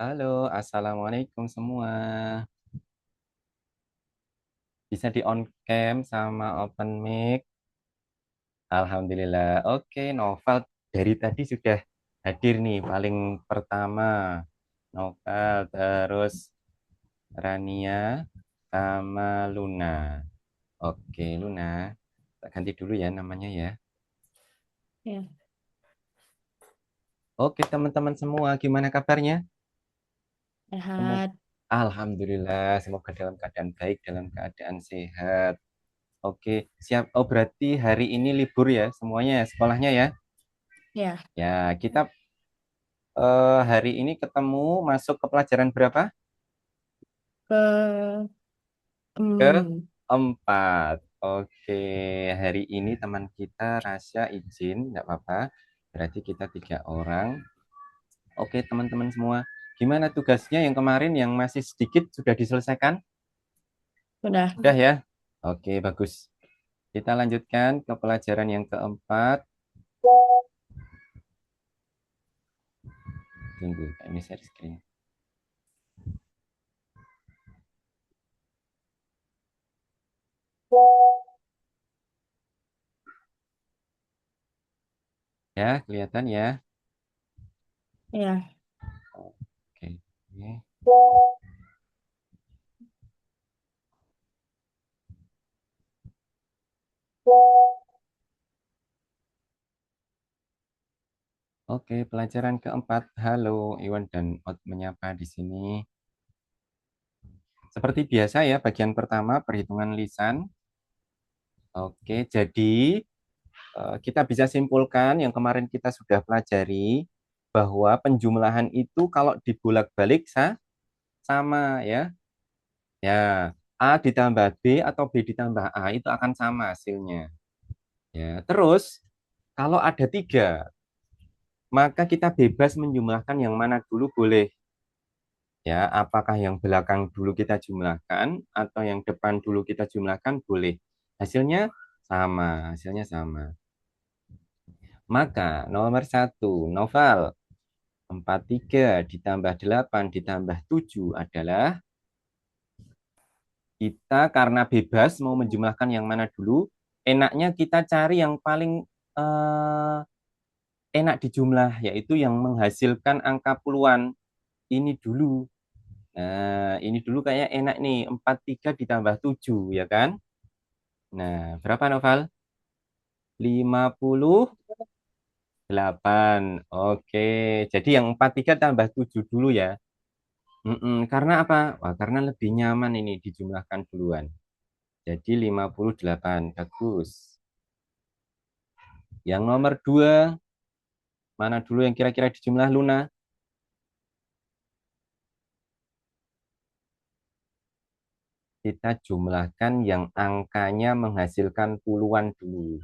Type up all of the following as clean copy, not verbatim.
Halo, assalamualaikum semua. Bisa di on cam sama open mic. Alhamdulillah. Oke, Novel dari tadi sudah hadir nih. Paling pertama Novel, terus Rania sama Luna. Oke, Luna. Tak ganti dulu ya namanya ya. Ya, Oke, teman-teman semua, gimana kabarnya? Semoga sehat. Alhamdulillah, semoga dalam keadaan baik, dalam keadaan sehat. Oke, siap. Oh, berarti hari ini libur ya semuanya ya, sekolahnya ya. Ya, Ya, kita hari ini ketemu masuk ke pelajaran berapa? ke em, Keempat. Oke, hari ini teman kita Rasya izin, nggak apa-apa. Berarti kita 3 orang. Oke, teman-teman semua. Gimana tugasnya yang kemarin yang masih sedikit sudah diselesaikan? sudah. Sudah ya? Oke, bagus. Kita lanjutkan ke pelajaran yang keempat. Tunggu, ini share screen. Ya, kelihatan ya. Ya, Oke. Oke, pelajaran keempat. Halo, Iwan dan Ot menyapa di sini. Seperti biasa ya, bagian pertama perhitungan lisan. Oke, jadi kita bisa simpulkan yang kemarin kita sudah pelajari bahwa penjumlahan itu kalau dibolak-balik sama ya. Ya, A ditambah B atau B ditambah A itu akan sama hasilnya. Ya, terus kalau ada 3, maka kita bebas menjumlahkan yang mana dulu boleh. Ya, apakah yang belakang dulu kita jumlahkan atau yang depan dulu kita jumlahkan boleh. Hasilnya hasilnya sama. Maka nomor 1, Novel 43 ditambah 8 ditambah 7 adalah kita karena bebas mau menjumlahkan yang mana dulu, enaknya kita cari yang paling eh, enak dijumlah, yaitu yang menghasilkan angka puluhan. Ini dulu. Nah, ini dulu kayaknya enak nih, 43 ditambah 7 ya kan? Nah, berapa Noval? 58. Oke, jadi yang 43 tambah 7 dulu ya. Karena apa? Wah, karena lebih nyaman ini dijumlahkan duluan. Jadi 58. Bagus. Yang nomor 2, mana dulu yang kira-kira dijumlah Luna? Kita jumlahkan yang angkanya menghasilkan puluhan dulu.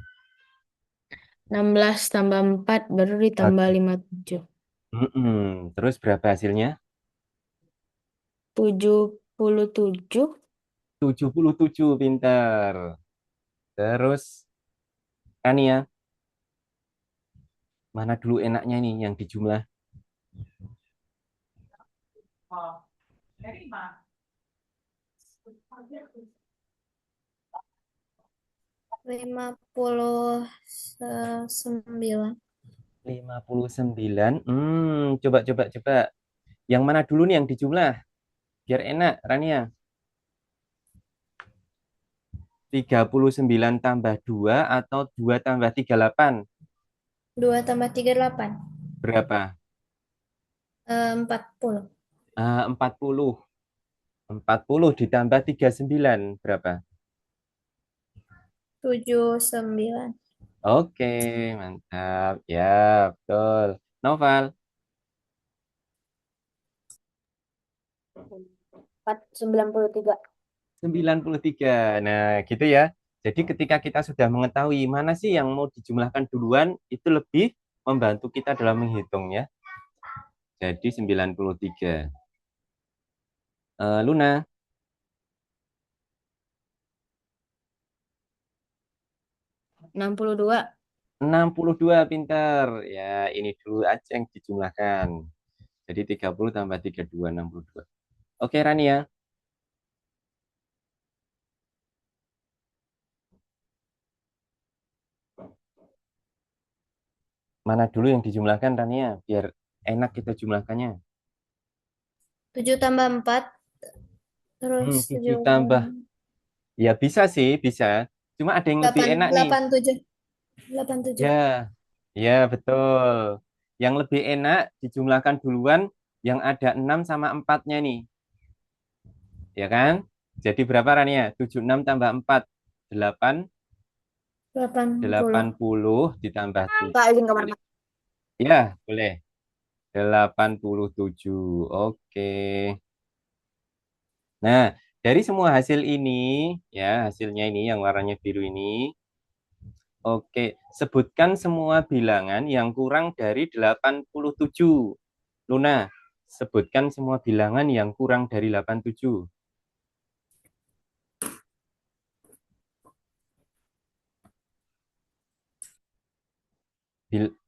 16 tambah 4 baru ditambah Bagus. 57. Terus berapa hasilnya? 77. 77, pintar. Terus, Kania, mana dulu enaknya nih yang dijumlah? 59. 59. Coba. Yang mana dulu nih yang dijumlah? Biar enak, Rania. 39 tambah 2 atau 2 tambah 38? 2 tambah 38. Berapa? 40. 40. 40 ditambah 39. Berapa? 79. Oke, mantap. Ya, betul. Novel, 93. 93. Nah, gitu ya. Jadi ketika kita sudah mengetahui mana sih yang mau dijumlahkan duluan, itu lebih membantu kita dalam menghitung ya. Jadi 93. Luna, 62. 62, pintar. Ya, ini dulu aja yang dijumlahkan. Jadi 30 tambah 32, 62. Oke, Rania. Mana dulu yang dijumlahkan, Rania? Biar enak kita jumlahkannya. 7 tambah 4 terus 7 7 tambah. Ya bisa sih, bisa. Cuma ada yang lebih 8 enak nih. 8 7 8 7. Ya, ya betul. Yang lebih enak dijumlahkan duluan yang ada 6 sama 4-nya nih. Ya kan? Jadi berapa, Rania? 76 tambah 4. 8, 80. 80 ditambah Kak, 7. izin kamar Boleh. mandi. Ya, boleh. 87. Oke. Nah, dari semua hasil ini, ya, hasilnya ini yang warnanya biru ini, oke, sebutkan semua bilangan yang kurang dari 87. Luna, sebutkan semua bilangan yang kurang dari 87.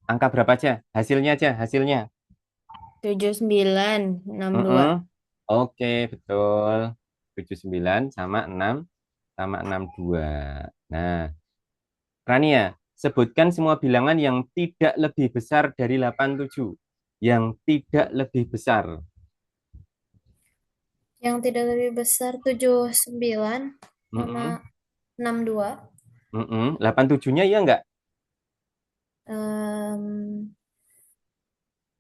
Angka berapa aja? Hasilnya aja, hasilnya. 79 62. Mm-mm. Oke, betul. 79 sama 6 sama 62. Nah, Rania, sebutkan semua bilangan yang tidak lebih besar dari 87. Yang tidak lebih besar. Yang tidak lebih besar 79 sama Mm-mm. 62. 87-nya iya enggak? Em,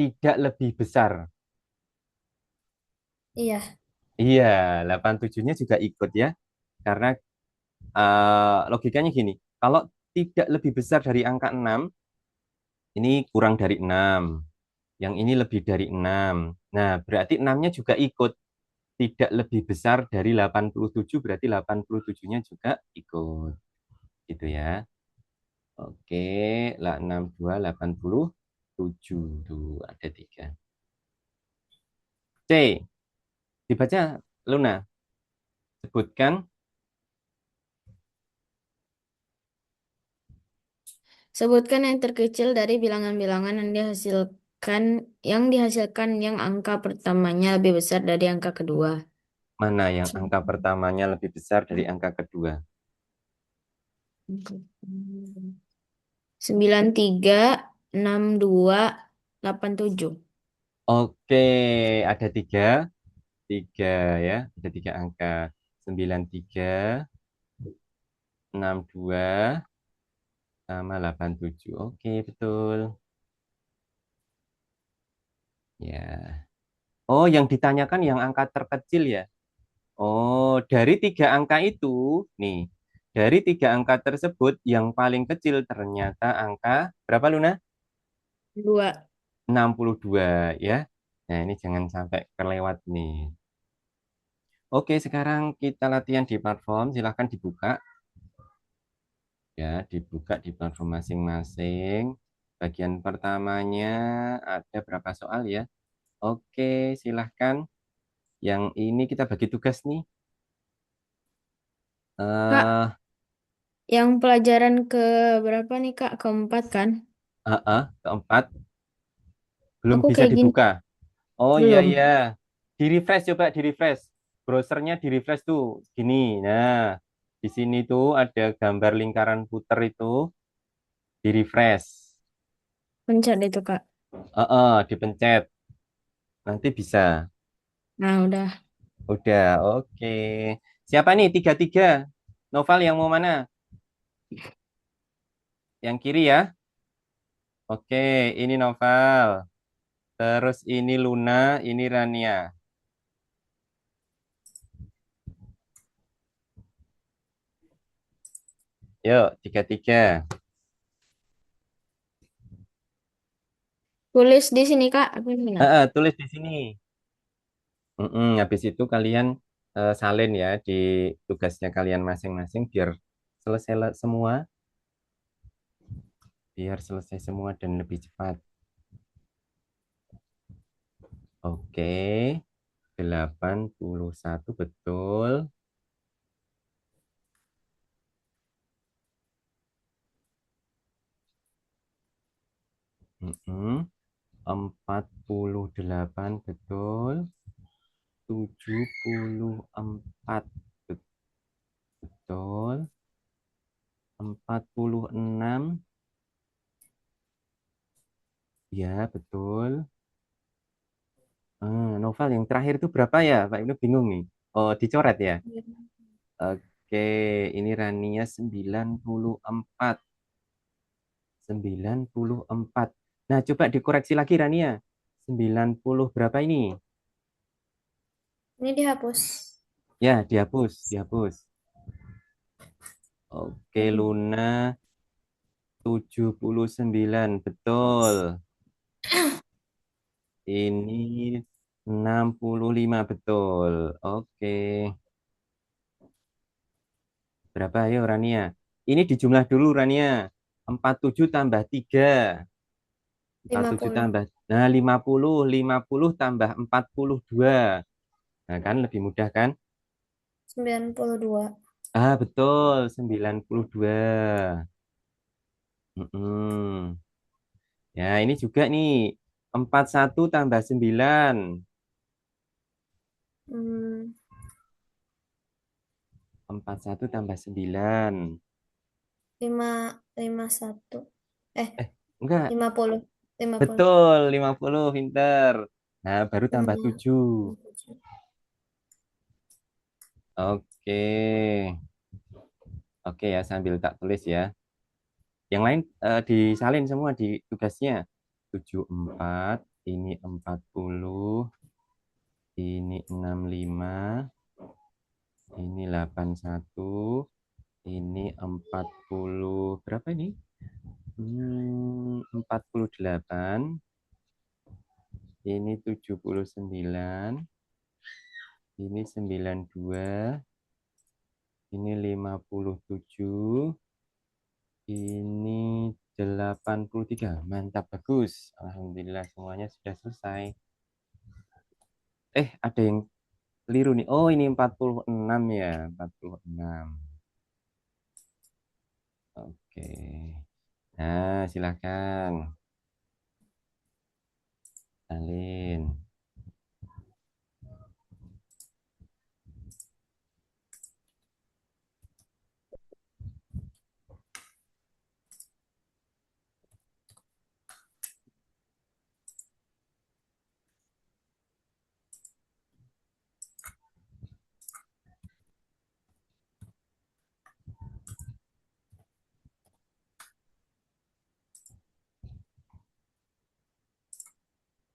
Tidak lebih besar. iya, Iya, 87-nya juga ikut ya. Karena logikanya gini, kalau tidak lebih besar dari angka 6, ini kurang dari 6. Yang ini lebih dari 6. Nah, berarti 6-nya juga ikut. Tidak lebih besar dari 87, berarti 87-nya juga ikut. Gitu ya. Oke, lah 62, 87. Tuh, ada 3. C, dibaca Luna. Sebutkan. sebutkan yang terkecil dari bilangan-bilangan yang dihasilkan yang angka pertamanya lebih besar dari angka kedua. Mana yang angka pertamanya lebih besar dari angka kedua? 93 62 87. Oke, ada 3. 3 ya. Ada 3 angka. 93, 62, sama 87. Oke, betul. Ya. Oh, yang ditanyakan yang angka terkecil ya? Oh, dari 3 angka itu, nih. Dari 3 angka tersebut, yang paling kecil ternyata angka berapa, Luna? 2. 62 ya. Nah, ini jangan sampai kelewat nih. Oke, sekarang kita latihan di platform. Silahkan dibuka. Ya, dibuka di platform masing-masing. Bagian pertamanya ada berapa soal ya? Oke, silahkan. Yang ini kita bagi tugas nih. Kak, Eh, yang pelajaran ke berapa nih Kak? Keempat kan? keempat belum Aku bisa kayak gini. dibuka. Oh iya Belum. iya. Di refresh coba di refresh. Browsernya di refresh tuh gini. Nah, di sini tuh ada gambar lingkaran puter itu di refresh. Pencet itu Kak. Dipencet. Nanti bisa. Nah, udah. Udah, oke. Siapa nih? Tiga-tiga. Noval yang mau mana? Yang kiri ya. Oke, ini Noval. Terus ini Luna, ini Rania. Yuk, tiga-tiga. Tulis di sini Kak. Aku ini nggak. Tulis di sini. Habis itu kalian salin ya di tugasnya kalian masing-masing semua, biar selesai semua dan lebih cepat. Oke, 81 betul. Mm-mm. 48 betul. 74 betul. 46 ya betul. Novel yang terakhir itu berapa ya? Pak Ibnu bingung nih. Oh, dicoret ya. Oke, ini Rania 94. 94. Nah, coba dikoreksi lagi Rania. 90 berapa ini? Ini dihapus. Ya, dihapus, dihapus. Oke, Luna 79, betul. Ini 65, betul. Oke. Berapa ayo Rania? Ini dijumlah dulu Rania. 47 tambah 3. 47 50. tambah. Nah, 50. 50 tambah 42. Nah, kan lebih mudah kan? 92. Betul. 92. Mm-mm. Ya, ini juga nih. 41 tambah 9. Hmm, 41 tambah 9. 51. Eh, Enggak. 50. 50. Betul. 50. Pinter. Nah, baru tambah 7. 57. Oke. Oke ya, sambil tak tulis ya. Yang lain disalin semua di tugasnya. 74, ini 40, ini 65, ini 81, ini 40. Berapa ini? 48, ini 79, ini 92, ini 57, ini 83. Mantap, bagus. Alhamdulillah semuanya sudah selesai. Ada yang keliru nih. Oh, ini 46 ya. 46. Oke. Nah, silakan. Salin.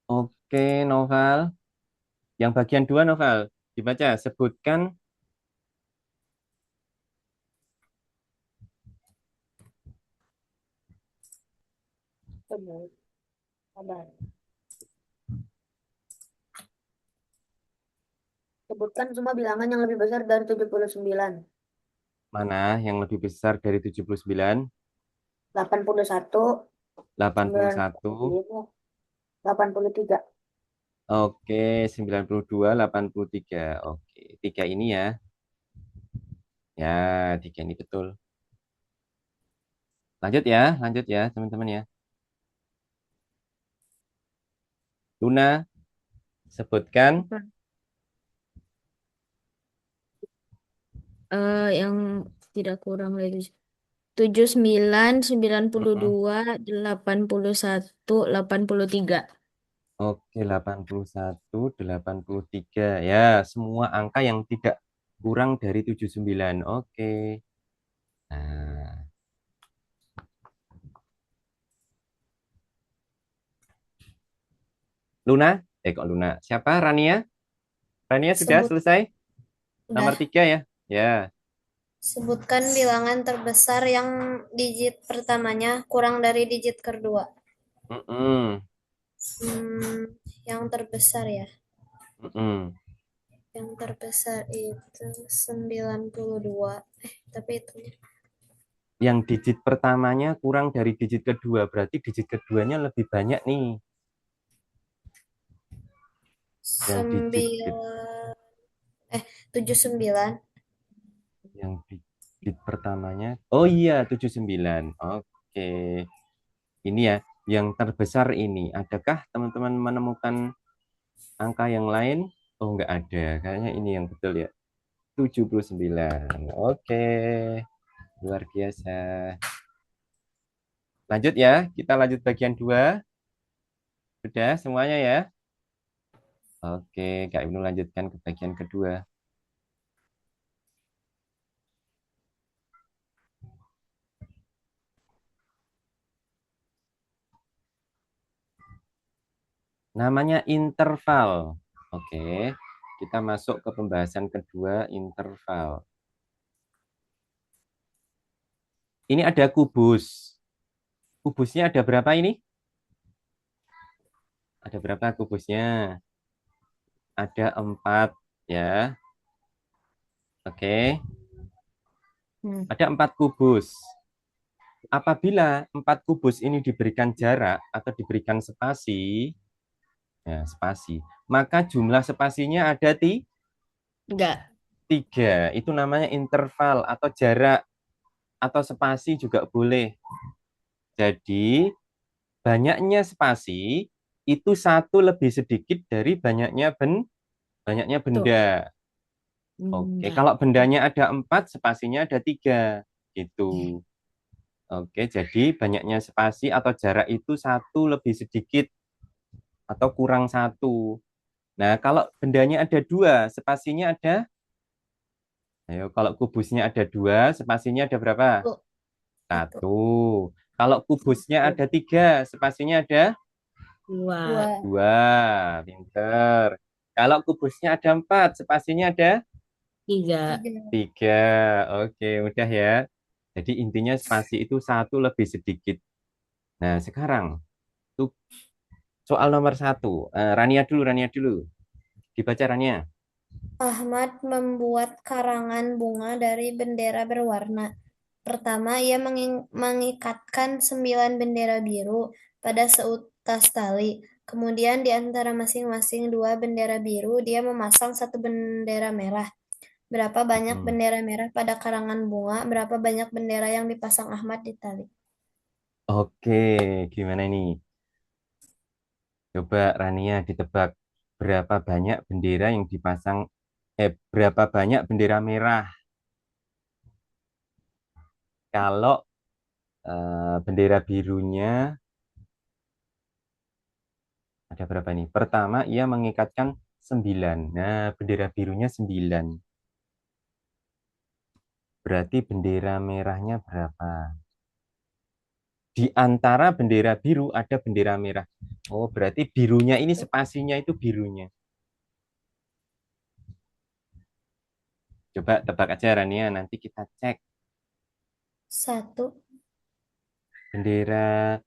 Oke, novel. Yang bagian dua novel. Dibaca. Sebutkan. Betul. Sabar. Sebutkan semua bilangan yang lebih besar dari 79. Mana yang lebih besar dari 79? 81, 81. 95, 83. Oke, 92, 83. Oke, tiga ini ya. Ya, tiga ini betul. Lanjut ya, teman-teman ya. Luna, sebutkan. Apa? Yang tidak kurang dari 79, sembilan puluh Mm-mm. dua, 81, 83. Oke, 81, 83. Ya, semua angka yang tidak kurang dari 79. Oke. Nah, Luna? Kok Luna? Siapa? Rania? Rania sudah Sebut, selesai? Nomor udah. 3 ya? Ya. Sebutkan bilangan terbesar yang digit pertamanya kurang dari digit kedua. Mm-mm. Hmm, yang terbesar ya. Mm-mm. Yang terbesar itu 92. Tapi itu Yang digit pertamanya kurang dari digit kedua. Berarti digit keduanya lebih banyak nih. Yang digit ke- 9, 79. yang digit pertamanya. Oh iya, 79. Oke. Ini ya. yang terbesar ini. Adakah teman-teman menemukan angka yang lain? Oh, enggak ada. Kayaknya ini yang betul ya. 79. Oke, luar biasa. Lanjut ya, kita lanjut bagian 2. Sudah semuanya ya? Oke, Kak Ibnu lanjutkan ke bagian kedua. Namanya interval. Oke, kita masuk ke pembahasan kedua, interval. Ini ada kubus. Kubusnya ada berapa ini? Ada berapa kubusnya? Ada 4 ya. Oke, Hmm. ada 4 kubus. Apabila 4 kubus ini diberikan jarak atau diberikan spasi, ya, spasi, maka jumlah spasinya ada Enggak. 3. Itu namanya interval atau jarak atau spasi juga boleh. Jadi, banyaknya spasi itu satu lebih sedikit dari banyaknya Tuh. benda. Oke, Enggak. kalau bendanya ada 4, spasinya ada 3. Gitu. Oke, jadi banyaknya spasi atau jarak itu satu lebih sedikit atau kurang satu. Nah, kalau bendanya ada 2, spasinya ada, ayo, kalau kubusnya ada 2, spasinya ada berapa? Tuh. Satu. Satu. Kalau kubusnya Satu. ada 3, spasinya ada Dua. 2. Pinter. Kalau kubusnya ada 4, spasinya ada Tiga. 3. Oke, mudah ya. Jadi intinya spasi itu satu lebih sedikit. Nah, sekarang tuh soal nomor 1. Rania dulu, Rania dulu. Dibaca Rania. Ahmad membuat karangan bunga dari bendera berwarna. Pertama, ia mengikatkan 9 bendera biru pada seutas tali. Kemudian di antara masing-masing 2 bendera biru, dia memasang 1 bendera merah. Berapa banyak Hmm. bendera merah pada karangan bunga? Berapa banyak bendera yang dipasang Ahmad di tali? Oke, gimana ini? Coba Rania ditebak berapa banyak bendera yang dipasang, berapa banyak bendera merah? Kalau bendera birunya ada berapa nih? Pertama, ia mengikatkan 9. Nah, bendera birunya 9. Berarti bendera merahnya berapa? Di antara bendera biru ada bendera merah. Oh, berarti birunya ini spasinya itu birunya. Coba tebak aja Rania, nanti kita cek. 1 Bendera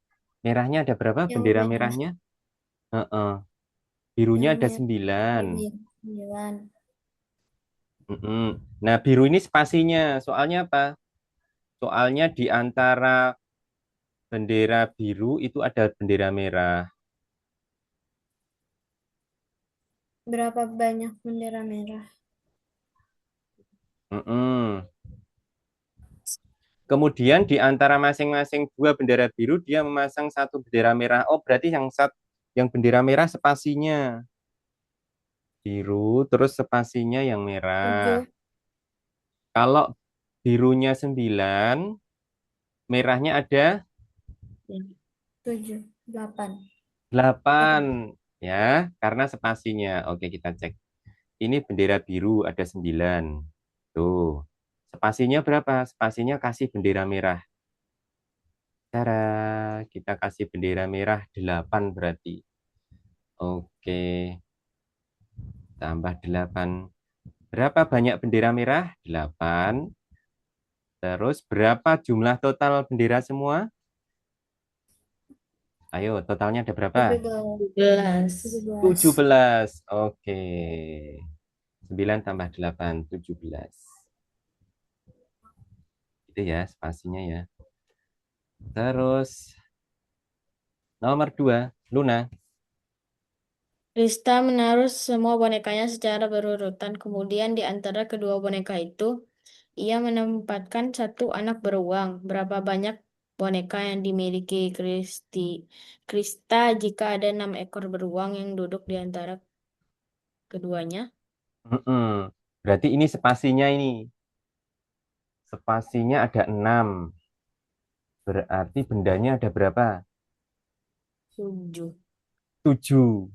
merahnya ada berapa? yang Bendera merah. merahnya? Heeh. Birunya Yang ada merah 9. ada 9. Mm-mm. Nah, biru ini spasinya. Soalnya apa? Soalnya di antara bendera biru itu ada bendera merah. Berapa banyak bendera merah? Mm-mm. Kemudian di antara masing-masing 2 bendera biru dia memasang 1 bendera merah. Oh, berarti yang bendera merah spasinya biru, terus spasinya yang merah. 7. Kalau birunya 9, merahnya ada 7. 8. 8 8. ya, karena spasinya. Oke, kita cek. Ini bendera biru ada 9. Tuh. Spasinya berapa? Spasinya kasih bendera merah. Cara kita kasih bendera merah 8 berarti. Oke, tambah 8. Berapa banyak bendera merah? 8. Terus berapa jumlah total bendera semua? Ayo, totalnya ada berapa? 11. 17. 17. Oke. 9 tambah 8, 17. Itu ya spasinya ya. Terus nomor 2, Luna. Rista menaruh semua bonekanya secara berurutan. Kemudian di antara kedua boneka itu, ia menempatkan satu anak beruang. Berapa banyak boneka yang dimiliki Krista jika ada 6 ekor beruang yang duduk di antara keduanya? Mm-mm. Berarti ini spasinya ini. Spasinya ada 6. Berarti bendanya ada berapa? 7. 7.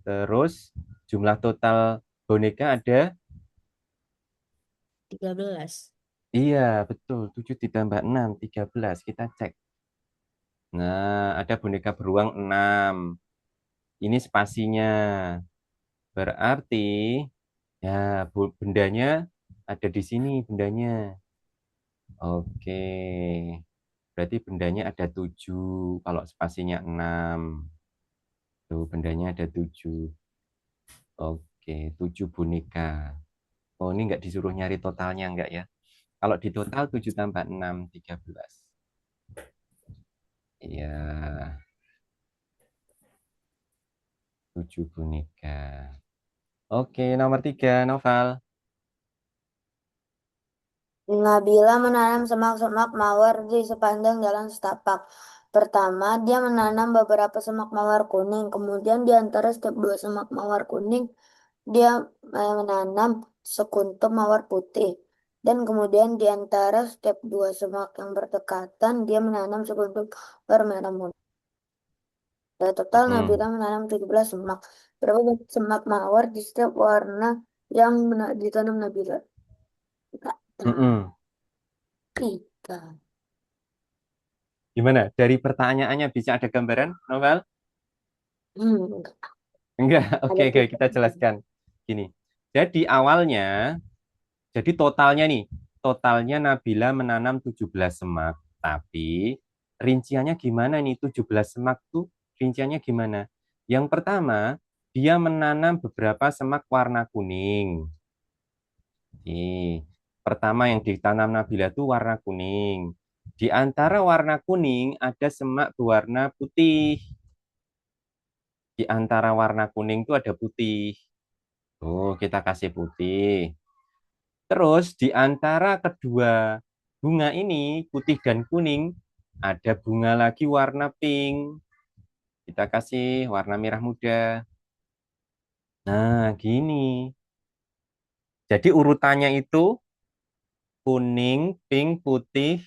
Terus jumlah total boneka ada? 13. Iya, betul. 7 ditambah 6, 13. Kita cek. Nah, ada boneka beruang 6. Ini spasinya. Berarti ya bendanya ada di sini bendanya. Oke. Berarti bendanya ada 7 kalau spasinya 6. Tuh, bendanya ada 7. Oke, 7 boneka. Oh, ini nggak disuruh nyari totalnya nggak ya? Kalau di total 7 tambah 6, 13. Iya, 7 boneka. Oke, nomor 3, Noval. Nabila menanam semak-semak mawar di sepanjang jalan setapak. Pertama, dia menanam beberapa semak mawar kuning. Kemudian di antara setiap 2 semak mawar kuning, dia menanam sekuntum mawar putih. Dan kemudian di antara setiap 2 semak yang berdekatan, dia menanam sekuntum mawar merah muda. Total Mm-mm. Nabila menanam 17 semak. Berapa banyak semak mawar di setiap warna yang ditanam Nabila? Enggak tahu. Mm-mm. 3. Gimana? Dari pertanyaannya bisa ada gambaran, Novel? Enggak. Enggak. Oke, Ada oke, tiga. kita jelaskan. Gini. Jadi awalnya, jadi totalnya nih, totalnya Nabila menanam 17 semak. Tapi rinciannya gimana nih? 17 semak tuh rinciannya gimana? Yang pertama, dia menanam beberapa semak warna kuning. Nih, pertama yang ditanam Nabila itu warna kuning. Di antara warna kuning ada semak berwarna putih. Di antara warna kuning itu ada putih. Tuh, kita kasih putih. Terus di antara kedua bunga ini, putih dan kuning, ada bunga lagi warna pink. Kita kasih warna merah muda. Nah, gini. Jadi urutannya itu kuning, pink, putih,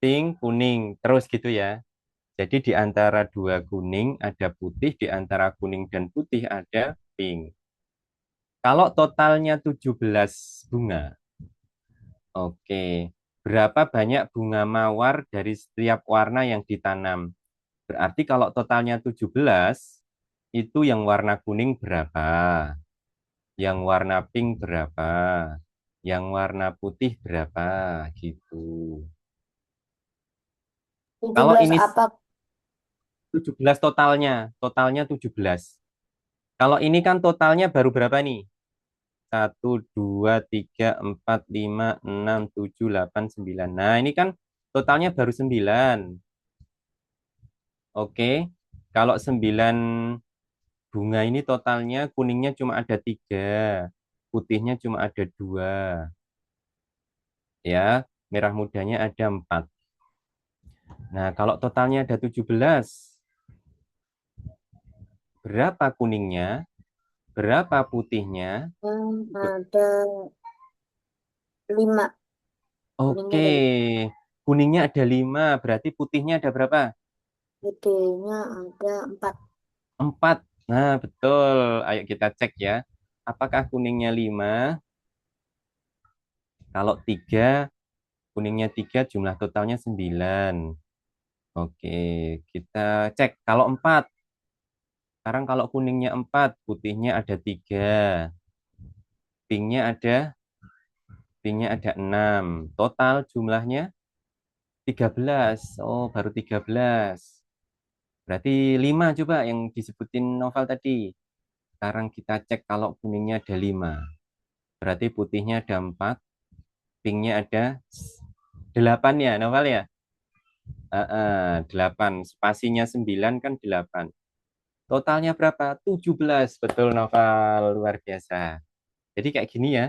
pink, kuning. Terus gitu ya. Jadi di antara dua kuning ada putih, di antara kuning dan putih ada pink. Kalau totalnya 17 bunga, oke. Berapa banyak bunga mawar dari setiap warna yang ditanam? Berarti kalau totalnya 17, itu yang warna kuning berapa? Yang warna pink berapa? Yang warna putih berapa? Gitu. Kalau 17 ini apa? 17 totalnya, totalnya 17. Kalau ini kan totalnya baru berapa nih? 1, 2, 3, 4, 5, 6, 7, 8, 9. Nah, ini kan totalnya baru 9. Oke. Kalau 9 bunga ini totalnya kuningnya cuma ada 3. Putihnya cuma ada 2. Ya, merah mudanya ada 4. Nah, kalau totalnya ada 17, berapa kuningnya? Berapa putihnya? Ada 5. Kuningnya Oke, ada 5. kuningnya ada 5, berarti putihnya ada berapa? Putihnya ada 4. 4. Nah, betul. Ayo kita cek ya. Apakah kuningnya 5? Kalau 3, kuningnya 3, jumlah totalnya 9. Oke, kita cek. Kalau 4, sekarang kalau kuningnya 4, putihnya ada 3. Pinknya ada, pinknya ada 6. Total jumlahnya 13. Oh, baru 13. Berarti 5 coba yang disebutin Novel tadi. Sekarang kita cek kalau kuningnya ada 5. Berarti putihnya ada 4, pinknya ada 8 ya, Novel ya? 8. Spasinya 9 kan 8. Totalnya berapa? 17. Betul, Novel. Luar biasa. Jadi kayak gini ya.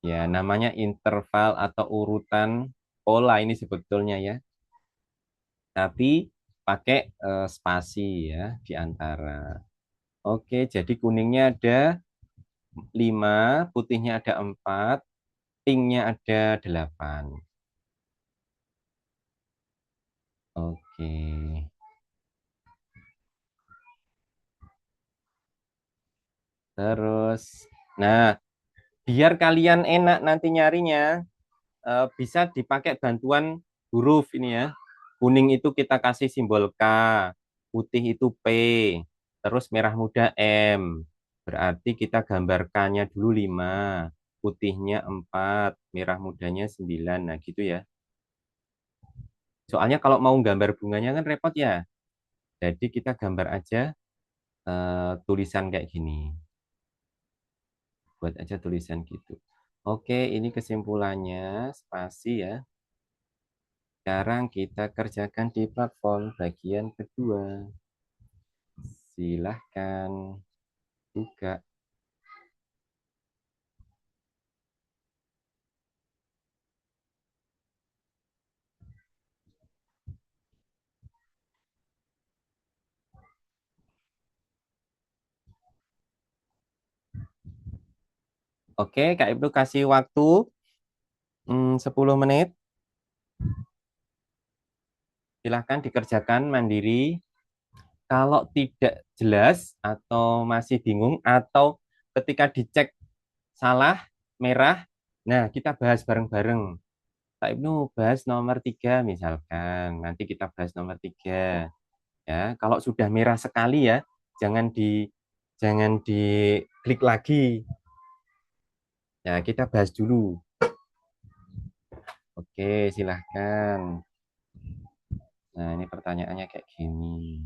Ya, namanya interval atau urutan pola ini sebetulnya ya. tapi pakai spasi ya di antara. Oke, jadi kuningnya ada 5, putihnya ada 4, pinknya ada 8. Oke. Terus, nah, biar kalian enak nanti nyarinya, bisa dipakai bantuan huruf ini ya. Kuning itu kita kasih simbol K, putih itu P, terus merah muda M. Berarti kita gambar K-nya dulu 5, putihnya 4, merah mudanya 9. Nah, gitu ya. Soalnya kalau mau gambar bunganya kan repot ya. Jadi kita gambar aja tulisan kayak gini. Buat aja tulisan gitu. Oke, ini kesimpulannya spasi ya. Sekarang kita kerjakan di platform bagian kedua. Silahkan buka. Oke, Kak Ibnu kasih waktu 10 menit. Silahkan dikerjakan mandiri. Kalau tidak jelas atau masih bingung atau ketika dicek salah, merah, nah kita bahas bareng-bareng. Kak Ibnu bahas nomor 3 misalkan. Nanti kita bahas nomor 3. Ya, kalau sudah merah sekali ya, jangan diklik lagi. Ya, kita bahas dulu. Oke, silahkan. Nah, ini pertanyaannya kayak gini.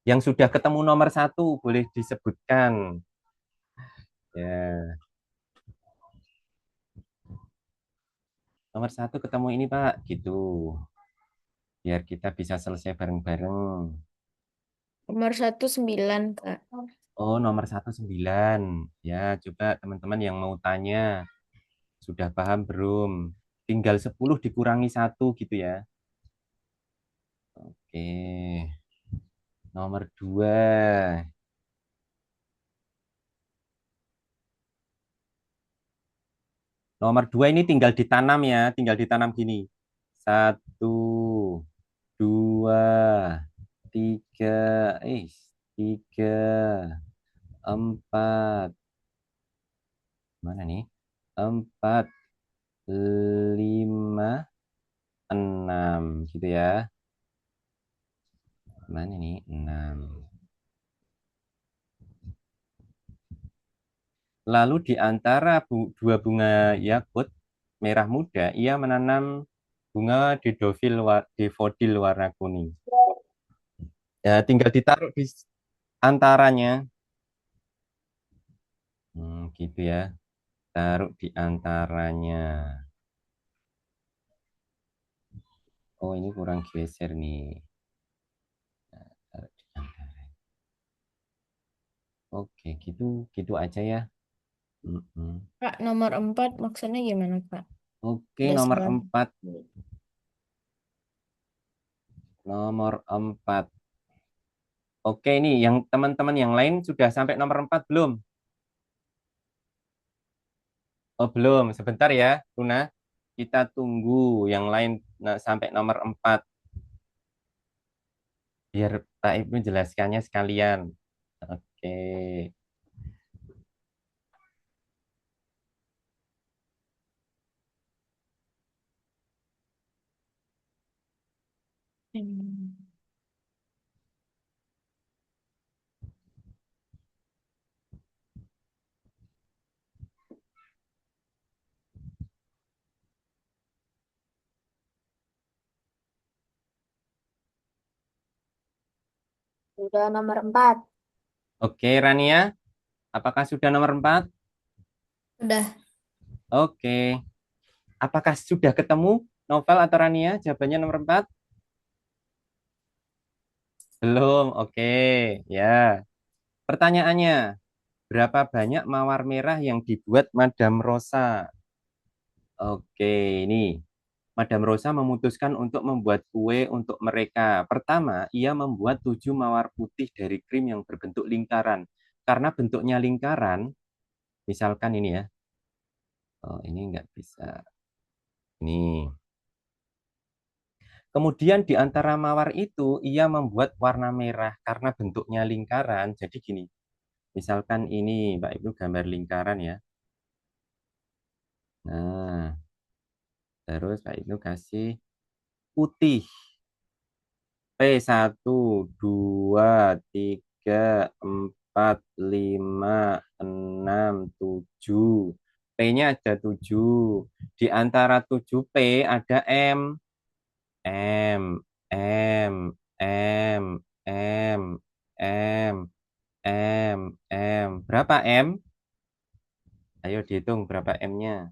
Yang sudah ketemu nomor 1 boleh disebutkan. Ya, nomor 1 ketemu ini Pak, gitu. Biar kita bisa selesai bareng-bareng. Nomor 1 9, Kak. Oh, nomor 1 9. Ya, coba teman-teman yang mau tanya, sudah paham belum? Tinggal 10 dikurangi 1 gitu ya. Oke. Nomor 2. Nomor 2 ini tinggal ditanam ya, tinggal ditanam gini. 1, 2, 3, 3, 4. Mana nih? 4, 5, 6 gitu ya. Mana nih? 6. Lalu di antara dua bunga yakut merah muda, ia menanam bunga daffodil warna kuning. Ya, tinggal ditaruh di antaranya. Gitu ya. Taruh di antaranya. Oh, ini kurang geser nih. Taruh di antara. Oke, gitu aja ya. Kak, nomor 4 maksudnya gimana, Kak? Oke, Udah nomor salah. 4. Nomor 4. Oke, ini yang teman-teman yang lain sudah sampai nomor 4 belum? Oh, belum. Sebentar ya, Luna. Kita tunggu yang lain sampai nomor 4. Biar Pak Ibnu jelaskannya sekalian. Oke. Sudah nomor 4. Oke, Rania. Apakah sudah nomor 4? Udah. Oke. Apakah sudah ketemu Novel atau Rania? Jawabannya nomor 4? Belum. Oke. Ya. Pertanyaannya, berapa banyak mawar merah yang dibuat Madam Rosa? Oke, ini Madam Rosa memutuskan untuk membuat kue untuk mereka. Pertama, ia membuat 7 mawar putih dari krim yang berbentuk lingkaran. Karena bentuknya lingkaran, misalkan ini ya. Oh, ini nggak bisa. Ini. Kemudian di antara mawar itu, ia membuat warna merah karena bentuknya lingkaran. Jadi gini, misalkan ini, Mbak Ibu gambar lingkaran ya. Nah, terus Mbak Ibu kasih putih. P1, 2, 3, 4, 5, 6, 7. P-nya ada 7. Di antara 7 P ada M. M, M, M, M, M, M, M. Berapa M? Ayo dihitung berapa M-nya.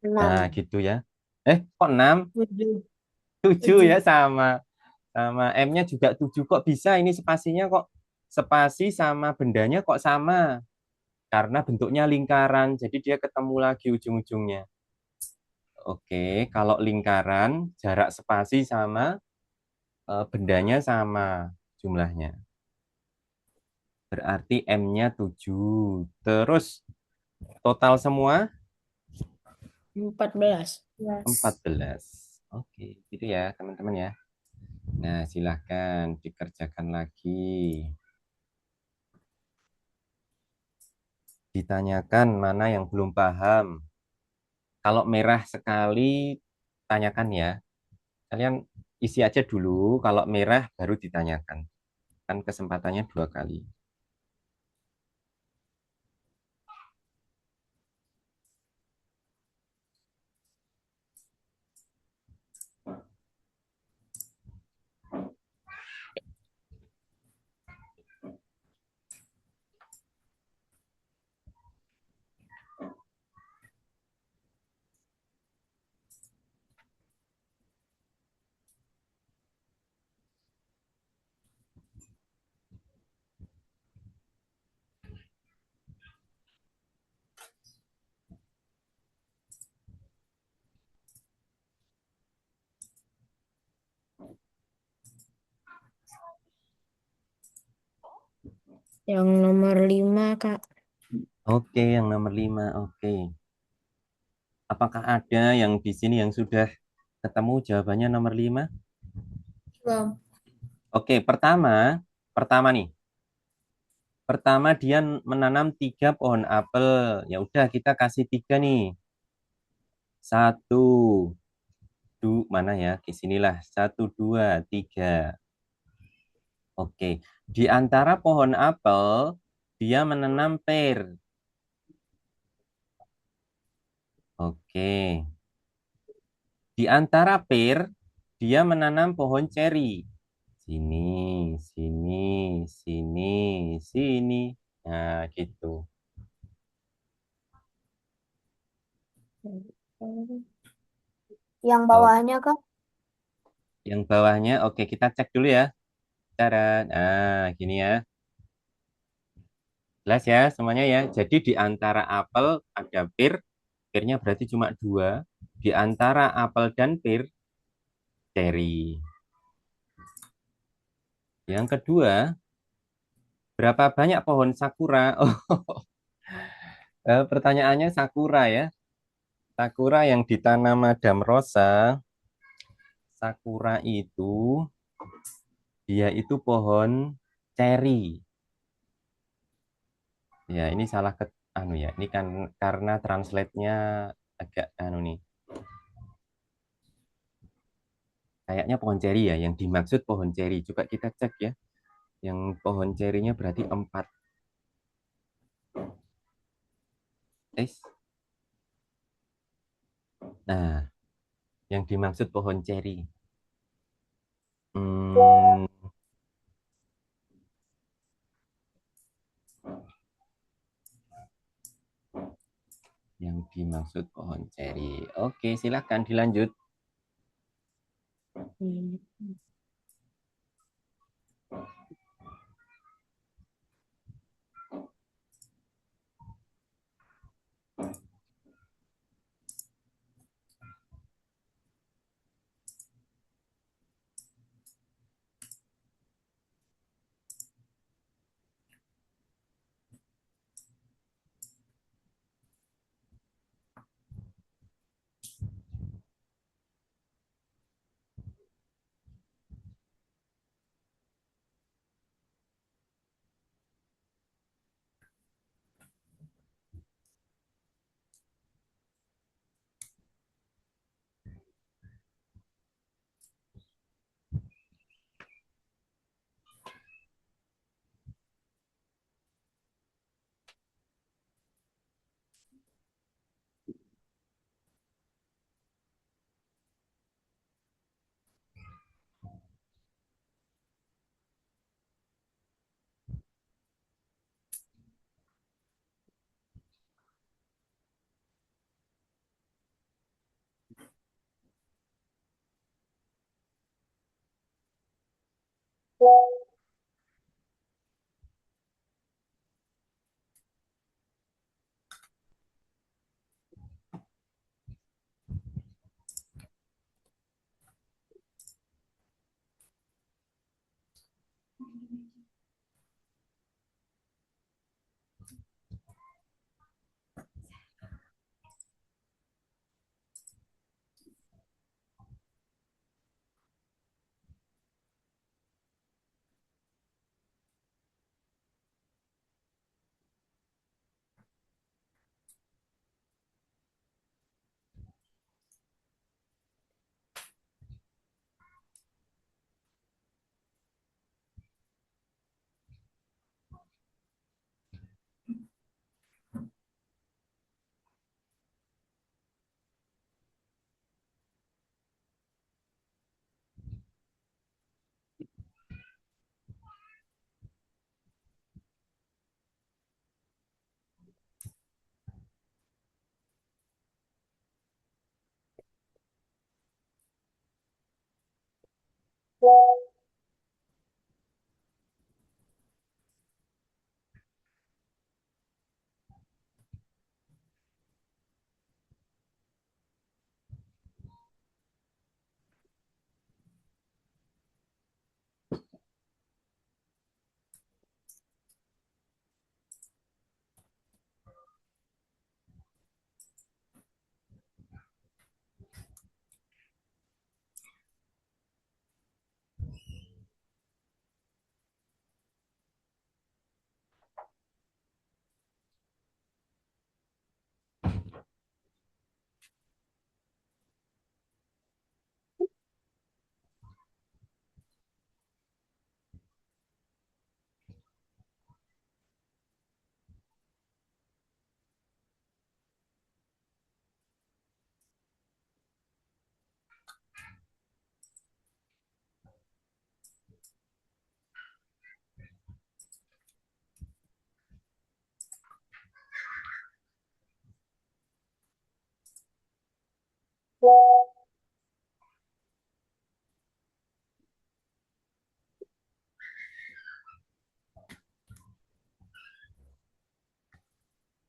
6. Nah, gitu ya. Kok 6? 7. 7 7. ya sama. Sama M-nya juga 7. Kok bisa ini spasinya kok spasi sama bendanya kok sama? Karena bentuknya lingkaran, jadi dia ketemu lagi ujung-ujungnya. Oke, kalau lingkaran jarak spasi sama bendanya sama jumlahnya. Berarti M-nya 7. Terus total semua 14. 14. Oke, gitu ya teman-teman ya. Nah, silahkan dikerjakan lagi. Ditanyakan mana yang belum paham. Kalau merah sekali, tanyakan ya. Kalian isi aja dulu, kalau merah baru ditanyakan. Kan kesempatannya 2 kali. Yang nomor 5, Kak. Oke, yang nomor 5. Oke. Apakah ada yang di sini yang sudah ketemu jawabannya nomor 5? Belum. Oke, pertama nih. Pertama dia menanam 3 pohon apel. Ya udah kita kasih 3 nih. 1, 2, mana ya? Di sinilah. 1, 2, 3. Oke. Di antara pohon apel, dia menanam pir. Oke. Di antara pir, dia menanam pohon ceri. Sini, sini, sini, sini. Nah, gitu. Yang Oh, bawahnya, Kak? yang bawahnya, oke kita cek dulu ya. Cara, nah gini ya. Jelas ya semuanya ya. Jadi di antara apel ada pir, pirnya berarti cuma 2. Di antara apel dan pir, ceri. Yang kedua, berapa banyak pohon sakura? Oh, pertanyaannya sakura ya. Sakura yang ditanam Madam Rosa, sakura itu dia itu pohon ceri. Ya, ini salah ke anu ya. Ini kan karena translate-nya agak anu nih. Kayaknya pohon ceri ya yang dimaksud pohon ceri. Coba kita cek ya. Yang pohon cerinya berarti 4. Nah, yang dimaksud pohon ceri. Hmm, yang dimaksud pohon ceri. Oke, silakan dilanjut.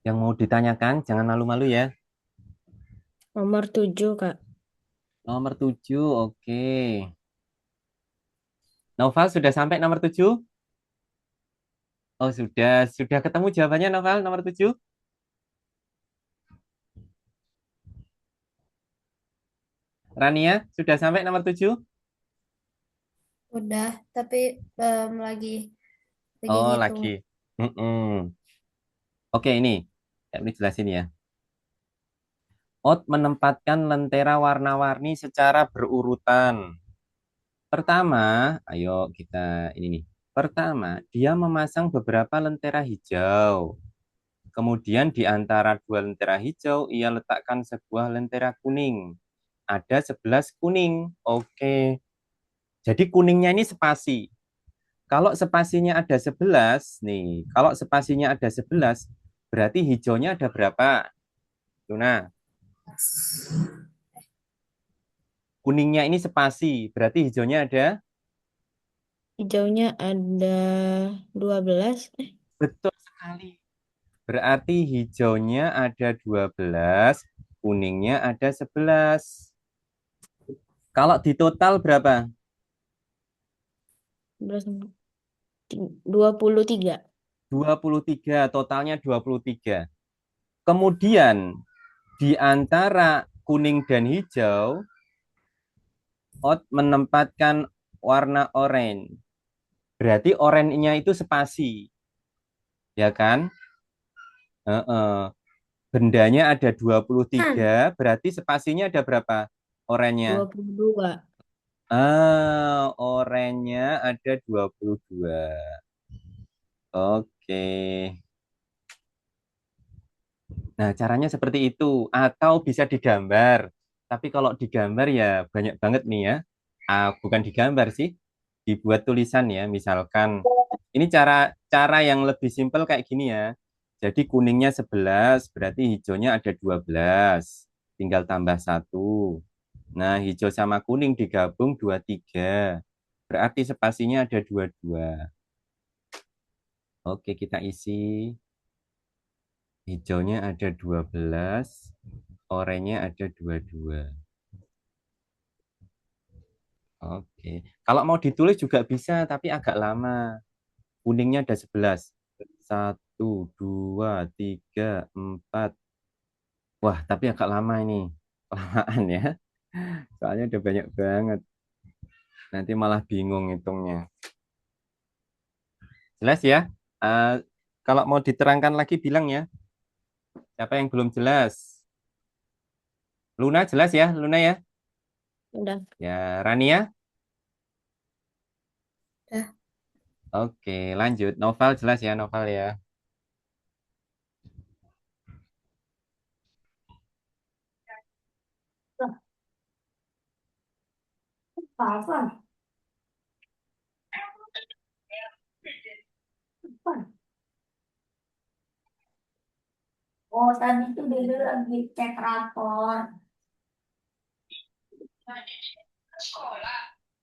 Yang mau ditanyakan, jangan malu-malu ya. Nomor 7, Kak. Nomor 7, oke. Noval sudah sampai nomor 7? Oh, sudah ketemu jawabannya Noval nomor 7? Rania, sudah sampai nomor 7? Udah, tapi lagi Oh, ngitung. lagi. Mm-mm. Oke, ini jelasin ya. Ot menempatkan lentera warna-warni secara berurutan. Pertama, ayo kita ini nih. Pertama, dia memasang beberapa lentera hijau. Kemudian di antara dua lentera hijau, ia letakkan sebuah lentera kuning. Ada 11 kuning. Oke. Jadi kuningnya ini spasi. Kalau spasinya ada 11, nih. Kalau spasinya ada 11, berarti hijaunya ada berapa? Luna, kuningnya ini spasi. Berarti hijaunya ada? Hijaunya ada 12. Betul sekali. Berarti hijaunya ada 12, kuningnya ada 11. Kalau di total berapa? 11, 23. 23, totalnya 23. Kemudian di antara kuning dan hijau, Ot menempatkan warna oranye. Berarti oranye-nya itu spasi, ya kan? Heeh. Bendanya ada 23, berarti spasinya ada berapa? Oranye-nya. 22. Oranye-nya ada 22. Oke. Nah, caranya seperti itu. Atau bisa digambar. Tapi kalau digambar ya banyak banget nih ya. Bukan digambar sih. Dibuat tulisan ya. Misalkan, ini cara cara yang lebih simpel kayak gini ya. Jadi kuningnya 11, berarti hijaunya ada 12. Tinggal tambah satu. Nah, hijau sama kuning digabung 23. Berarti spasinya ada 22. Oke, kita isi. Hijaunya ada 12, oranye ada 22. Oke. Kalau mau ditulis juga bisa, tapi agak lama. Kuningnya ada 11. 1, 2, 3, 4. Wah, tapi agak lama ini. Kelamaan ya. Soalnya udah banyak banget. Nanti malah bingung hitungnya. Jelas ya? Eh, kalau mau diterangkan lagi bilang ya. Siapa yang belum jelas? Luna jelas ya? Luna ya? Udah. Ya, Rania? Dah. Oke, lanjut. Novel jelas ya, novel ya. Apa? Oh, tadi tuh dia lagi cek rapor.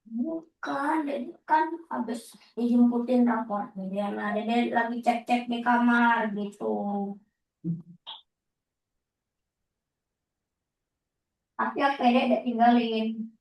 Bukan, jadi kan habis dijemputin rapornya. Dia lagi cek-cek di kamar gitu. Tapi akhirnya dia tinggalin.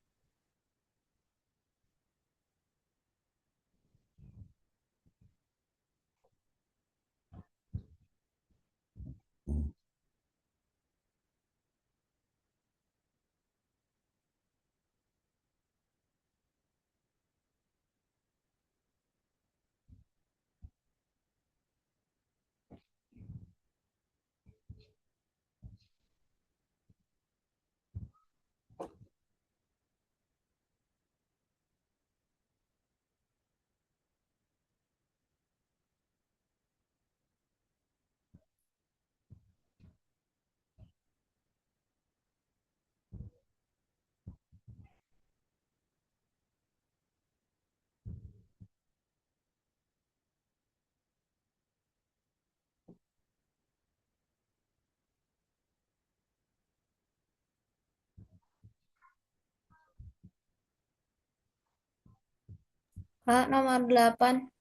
Kak, nomor 8.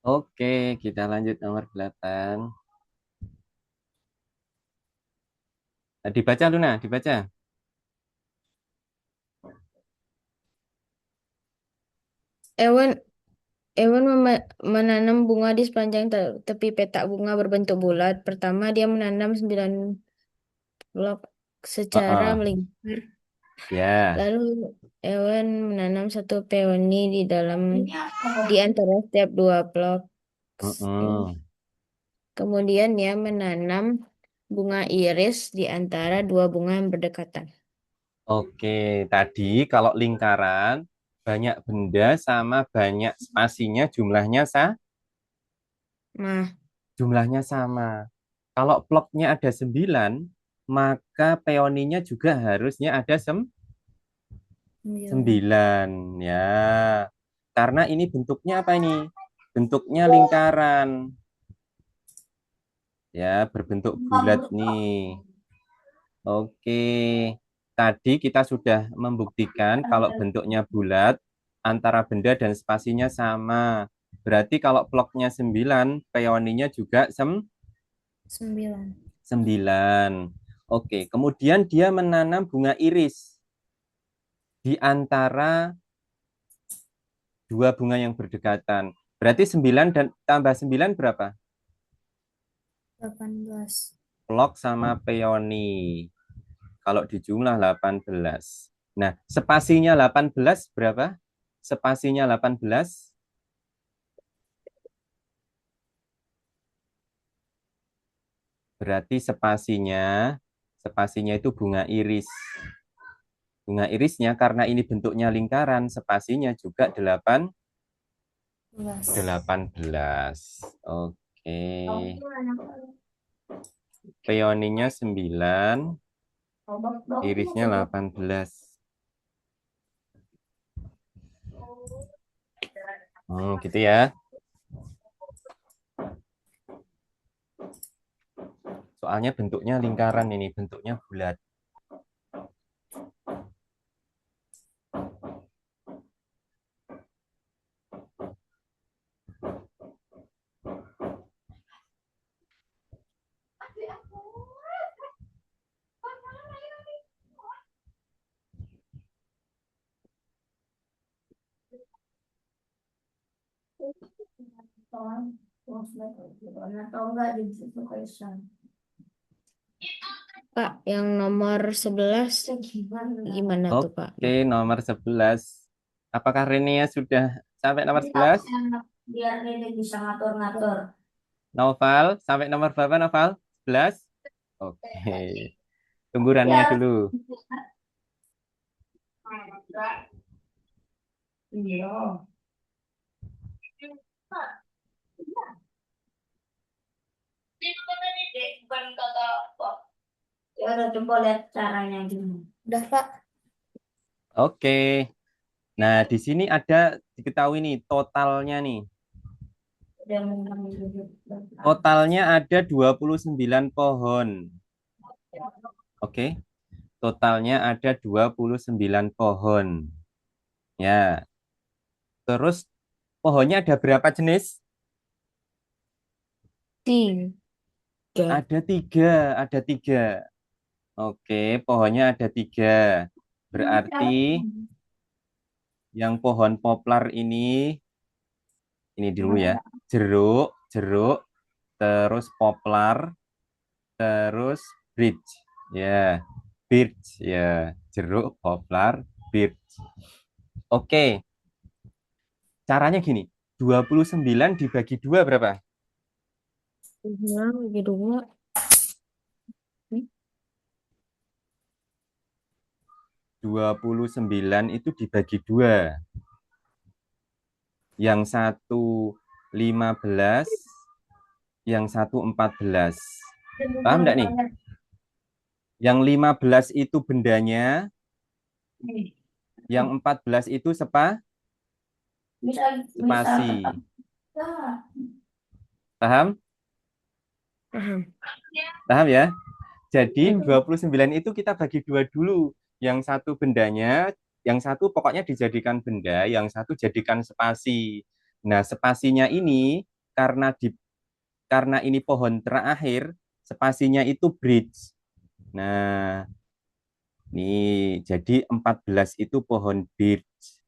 Oke, kita lanjut nomor 8. Dibaca Luna, dibaca. Ewan Ewan menanam bunga di sepanjang tepi petak bunga berbentuk bulat. Pertama, dia menanam 9 blok secara Heeh. melingkar. Ya. Lalu, Ewan menanam satu peoni Ini apa? di antara setiap 2 blok. Heeh. Kemudian, dia menanam bunga iris di antara 2 bunga yang berdekatan. Oke, tadi kalau lingkaran banyak benda sama banyak spasinya Nah, jumlahnya sama. Kalau bloknya ada 9, maka peoninya juga harusnya ada 9. 9 ya. Karena ini bentuknya apa ini? Bentuknya lingkaran. Ya, berbentuk bulat nih. Oke. Tadi kita sudah membuktikan kalau bentuknya bulat, antara benda dan spasinya sama. Berarti kalau bloknya 9, peoninya juga 9. 9. Oke, kemudian dia menanam bunga iris di antara 2 bunga yang berdekatan. Berarti 9 dan tambah 9 berapa? 18. Blok sama peoni. Kalau di jumlah 18. Nah, spasinya 18 berapa? Spasinya 18 berarti spasinya itu bunga iris. Bunga irisnya karena ini bentuknya lingkaran, spasinya juga 18. Oke. Peoninya 9, irisnya 18. Gitu ya. Soalnya bentuknya lingkaran ini, bentuknya bulat. Pak, yang nomor 11 gimana tuh, Pak? Oke, nomor 11. Apakah Renia sudah sampai nomor 11? Biar Dede bisa ngatur-ngatur. Noval, sampai nomor berapa Noval? 11? Oke. Tunggu Rania dulu. Iya. Bukan kata Pak. Ya udah coba lihat caranya gini. Udah, Pak. Oke. Nah, di sini ada diketahui nih totalnya nih. Udah menang. Totalnya ada 29 pohon. Oke. Totalnya ada 29 pohon. Ya. Terus pohonnya ada berapa jenis? Tiga. Ada tiga. Oke, pohonnya ada tiga. Berarti yang pohon poplar ini dulu ya. Jeruk, jeruk, terus poplar, terus birch. Ya, birch ya. Jeruk, poplar, birch. Oke, caranya gini. 29 dibagi 2 berapa? Bagi dua. 29 itu dibagi 2. Yang satu 15, yang satu 14. Paham enggak nih? Yang 15 itu bendanya, yang 14 itu spasi. Paham? Paham. Paham ya? Jadi 29 itu kita bagi 2 dulu. Yang satu bendanya, yang satu pokoknya dijadikan benda, yang satu jadikan spasi. Nah, spasinya ini karena ini pohon terakhir, spasinya itu bridge. Nah, nih jadi 14 itu pohon birch.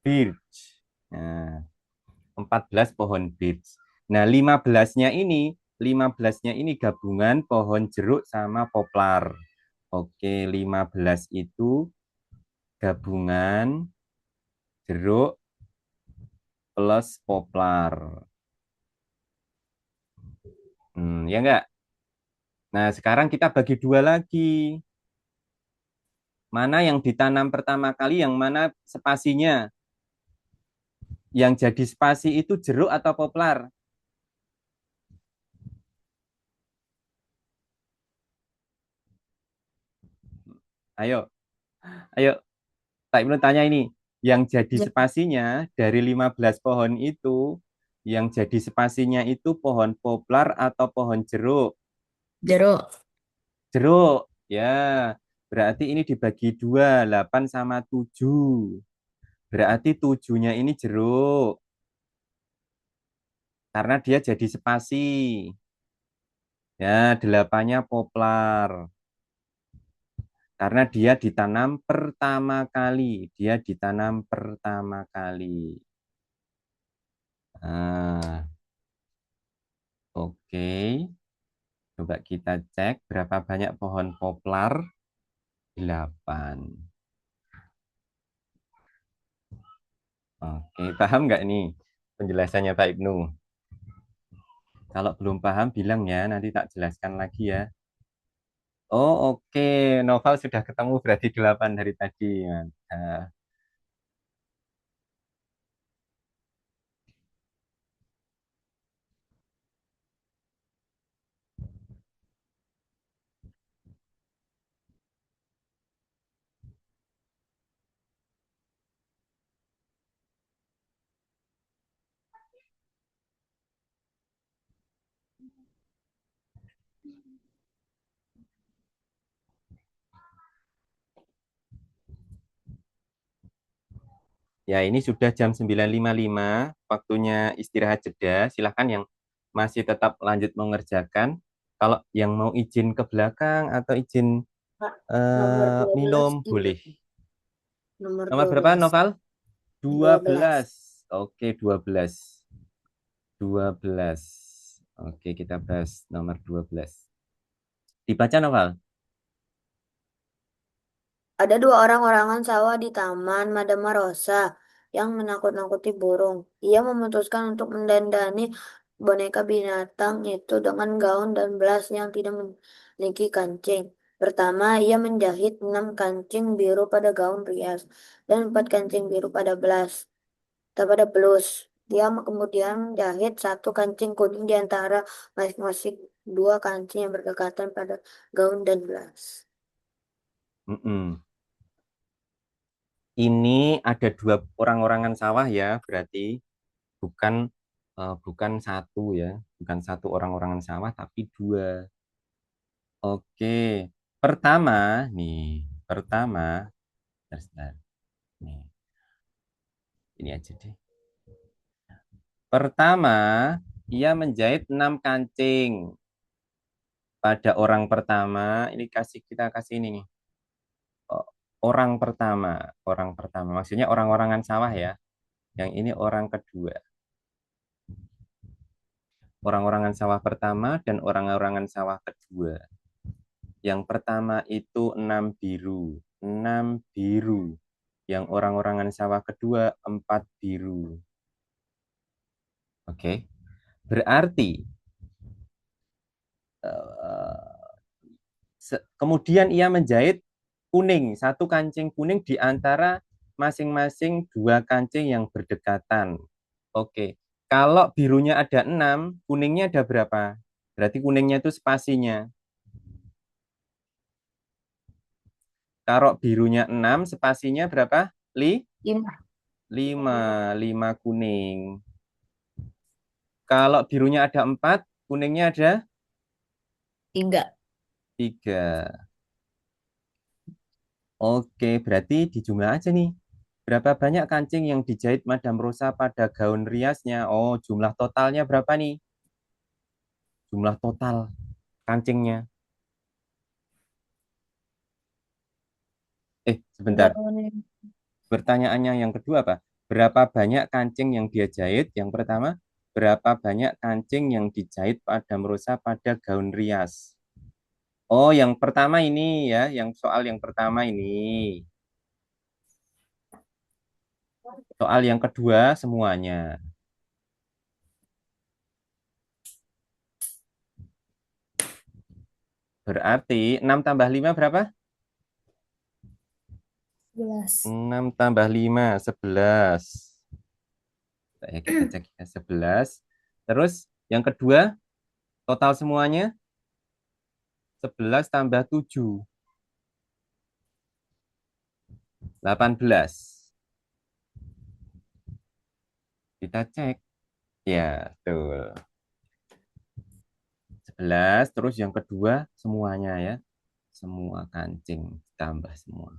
Birch. Nah, 14 pohon birch. Nah, 15-nya ini gabungan pohon jeruk sama poplar. Oke, 15 itu gabungan jeruk plus poplar. Ya enggak? Nah, sekarang kita bagi 2 lagi. Mana yang ditanam pertama kali, yang mana spasinya? Yang jadi spasi itu jeruk atau poplar? Ayo, ayo. Tak Ibnu tanya ini. Yang jadi spasinya dari 15 pohon itu, yang jadi spasinya itu pohon poplar atau pohon jeruk? Jeruk. Jeruk. Ya, berarti ini dibagi 2, 8 sama 7. Berarti 7-nya ini jeruk. Karena dia jadi spasi. Ya, 8-nya poplar. Karena dia ditanam pertama kali. Dia ditanam pertama kali. Nah, oke. Coba kita cek berapa banyak pohon poplar. 8. Oke, paham nggak nih penjelasannya Pak Ibnu? Kalau belum paham bilang ya, nanti tak jelaskan lagi ya. Oh oke, Noval sudah ketemu berarti 8 dari tadi. Nah, ya ini sudah jam 9.55, waktunya istirahat jeda. Silahkan yang masih tetap lanjut mengerjakan. Kalau yang mau izin ke belakang atau izin Nomor 12 minum, di boleh. nomor Nomor berapa 12. Noval? 12. 12. Oke, 12. 12. Oke, kita bahas nomor 12. Dibaca novel. Ada dua orang-orangan sawah di Taman Madama Rosa yang menakut-nakuti burung. Ia memutuskan untuk mendandani boneka binatang itu dengan gaun dan belas yang tidak memiliki kancing. Pertama, ia menjahit 6 kancing biru pada gaun rias dan 4 kancing biru pada belas, pada blus. Dia kemudian menjahit 1 kancing kuning di antara masing-masing 2 kancing yang berdekatan pada gaun dan belas. Mm-mm. Ini ada 2 orang-orangan sawah ya, berarti bukan bukan satu ya, bukan 1 orang-orangan sawah, tapi 2. Oke, pertama nih, pertama, sebentar, sebentar. Nih, ini aja deh. Pertama, ia menjahit 6 kancing pada orang pertama. Ini kita kasih ini nih. Oh, orang pertama. Maksudnya orang-orangan sawah ya. Yang ini orang kedua. Orang-orangan sawah pertama dan orang-orangan sawah kedua. Yang pertama itu 6 biru. 6 biru. Yang orang-orangan sawah kedua 4 biru. Oke. Berarti kemudian ia menjahit kuning, 1 kancing kuning di antara masing-masing 2 kancing yang berdekatan. Oke. Kalau birunya ada 6, kuningnya ada berapa? Berarti kuningnya itu spasinya. Kalau birunya 6, spasinya berapa? 5. 5 kuning. Kalau birunya ada 4, kuningnya ada 3. 3. Oke, berarti dijumlah aja nih. Berapa banyak kancing yang dijahit Madam Rosa pada gaun riasnya? Oh, jumlah totalnya berapa nih? Jumlah total kancingnya. Sebentar. Pertanyaannya yang kedua apa? Berapa banyak kancing yang dia jahit? Yang pertama, berapa banyak kancing yang dijahit Madam Rosa pada gaun rias? Oh, yang pertama ini ya, yang soal yang pertama ini. Soal yang kedua semuanya. Berarti 6 tambah 5 berapa? 11. 6 tambah 5, 11. Ya, kita cek ya, 11. Terus yang kedua, total semuanya 11 tambah 7, 18. Kita cek. Ya, betul. 11, terus yang kedua semuanya ya. Semua kancing tambah semua.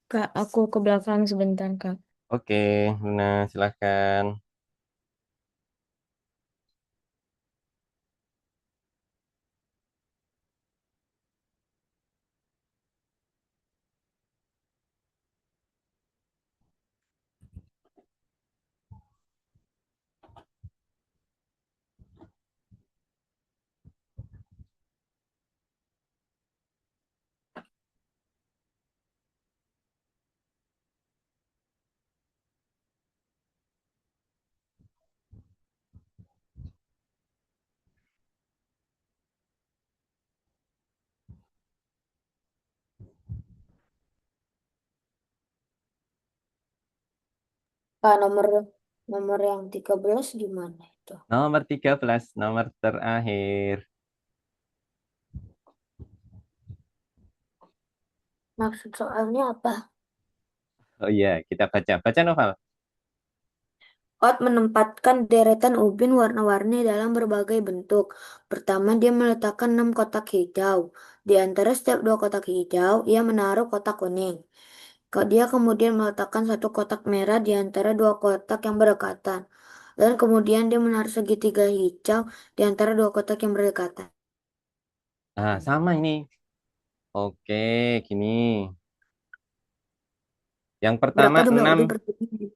Kak, aku ke belakang sebentar, Kak. Oke, Luna, silahkan. Kak, nomor nomor yang 13 gimana itu? Nomor 13, nomor terakhir. Maksud soalnya apa? Oh iya, kita baca. Baca novel. Ot menempatkan deretan ubin warna-warni dalam berbagai bentuk. Pertama, dia meletakkan 6 kotak hijau. Di antara setiap 2 kotak hijau, ia menaruh kotak kuning. Dia kemudian meletakkan 1 kotak merah di antara 2 kotak yang berdekatan. Dan kemudian dia menaruh segitiga hijau di antara 2 kotak yang berdekatan. Sama ini. Oke, gini. Yang Berapa pertama jumlah 6. ubin persegi?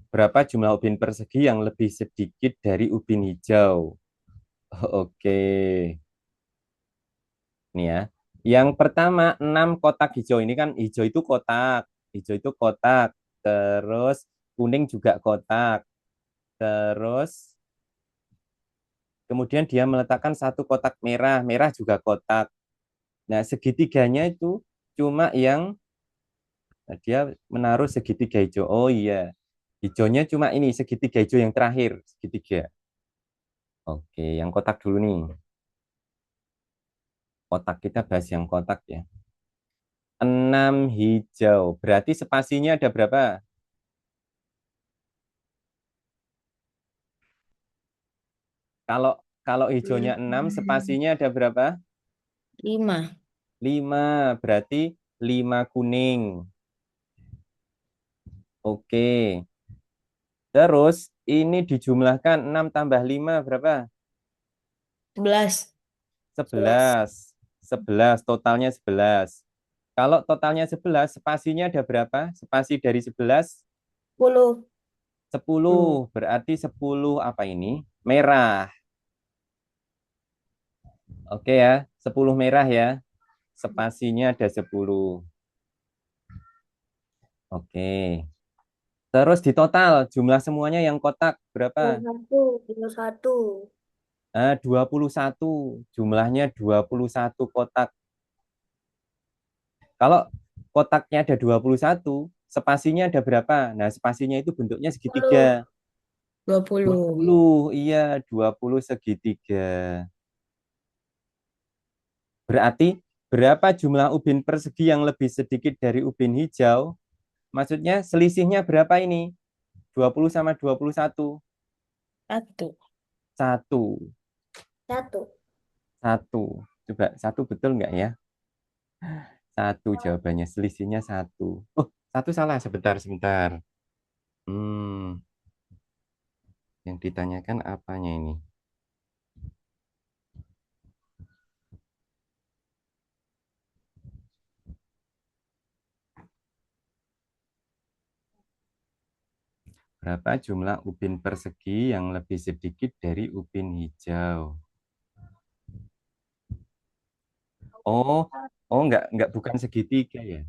Berapa jumlah ubin persegi yang lebih sedikit dari ubin hijau? Oke. Ini ya. Yang pertama 6 kotak hijau. Ini kan hijau itu kotak. Hijau itu kotak. Terus kuning juga kotak. Terus kemudian dia meletakkan satu kotak merah. Merah juga kotak. Nah, segitiganya itu cuma yang dia menaruh segitiga hijau. Oh iya. Hijaunya cuma ini segitiga hijau yang terakhir, segitiga. Oke, yang kotak dulu nih. Kotak kita bahas yang kotak ya. 6 hijau. Berarti spasinya ada berapa? Kalau kalau hijaunya 6, spasinya ada berapa? 5. 5. Berarti 5 kuning. Oke. Terus ini dijumlahkan 6 tambah 5 berapa? 11. 11. 11, totalnya 11. Kalau totalnya 11, spasinya ada berapa? Spasi dari 11? 10. 10. Berarti 10 apa ini? Merah. Oke ya, 10 merah ya. Spasinya ada 10. Oke. Terus di total jumlah semuanya yang kotak berapa? 21. 21. Jumlahnya 21 kotak. Kalau kotaknya ada 21, spasinya ada berapa? Nah, spasinya itu bentuknya 10. segitiga. 20. 20, iya, 20 segitiga. Berarti berapa jumlah ubin persegi yang lebih sedikit dari ubin hijau? Maksudnya selisihnya berapa ini? 20 sama 21. 1. Satu. 1. Satu. Coba satu betul nggak ya? Satu jawabannya. Selisihnya satu. Oh, satu salah. Sebentar, sebentar. Hmm, yang ditanyakan apanya ini? Berapa jumlah ubin persegi yang lebih sedikit dari ubin hijau? Oh, oh enggak bukan segitiga ya.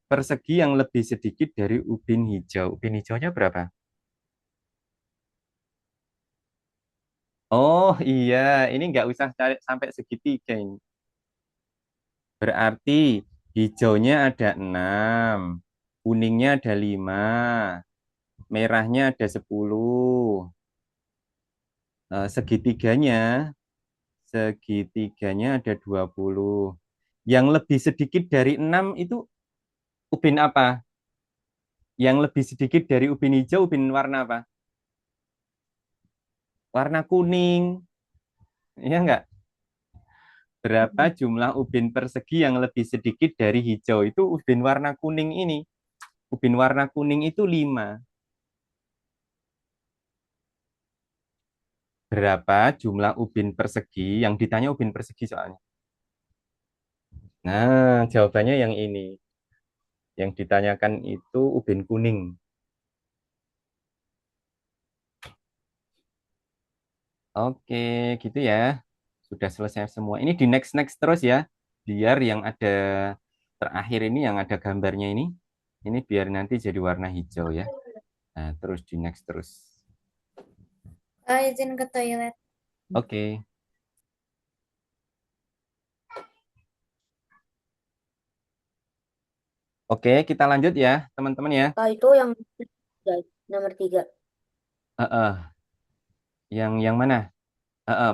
Persegi yang lebih sedikit dari ubin hijau. Ubin hijaunya berapa? Oh iya, ini nggak usah cari sampai segitiga ini. Berarti hijaunya ada 6, kuningnya ada 5, merahnya ada 10. Segitiganya, segitigannya ada 20. Yang lebih sedikit dari 6 itu ubin apa? Yang lebih sedikit dari ubin hijau, ubin warna apa? Warna kuning. Iya enggak? Berapa jumlah ubin persegi yang lebih sedikit dari hijau? Itu ubin warna kuning ini. Ubin warna kuning itu 5. Berapa jumlah ubin persegi? Yang ditanya ubin persegi soalnya. Nah, jawabannya yang ini. Yang ditanyakan itu ubin kuning. Oke, gitu ya. Sudah selesai semua. Ini di next-next terus ya. Biar yang ada terakhir ini, yang ada gambarnya ini biar nanti jadi warna hijau ya. Nah, terus di next terus. Izin ke toilet. Oke. Oke, kita lanjut ya, teman-teman ya. Nah, itu yang nomor 3. Heeh. Yang mana?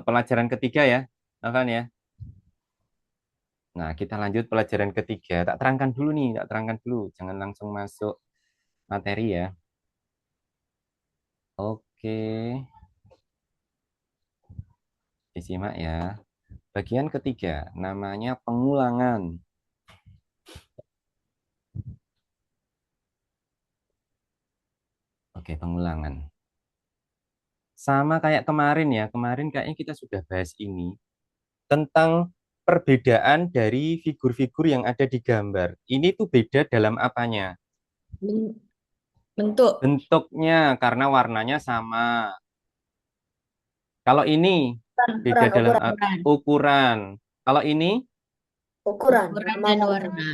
Pelajaran ketiga ya, Novan ya. Nah, kita lanjut pelajaran ketiga. Tak terangkan dulu nih, tak terangkan dulu. Jangan langsung masuk materi ya. Oke, disimak ya. Bagian ketiga, namanya pengulangan. Oke, pengulangan. Sama kayak kemarin ya. Kemarin kayaknya kita sudah bahas ini tentang perbedaan dari figur-figur yang ada di gambar. Ini tuh beda dalam apanya? Ben- Bentuk. Bentuknya, karena warnanya sama. Kalau ini beda dalam Ukuran. ukuran. Kalau ini Ukuran Ukuran sama dan warna. warna.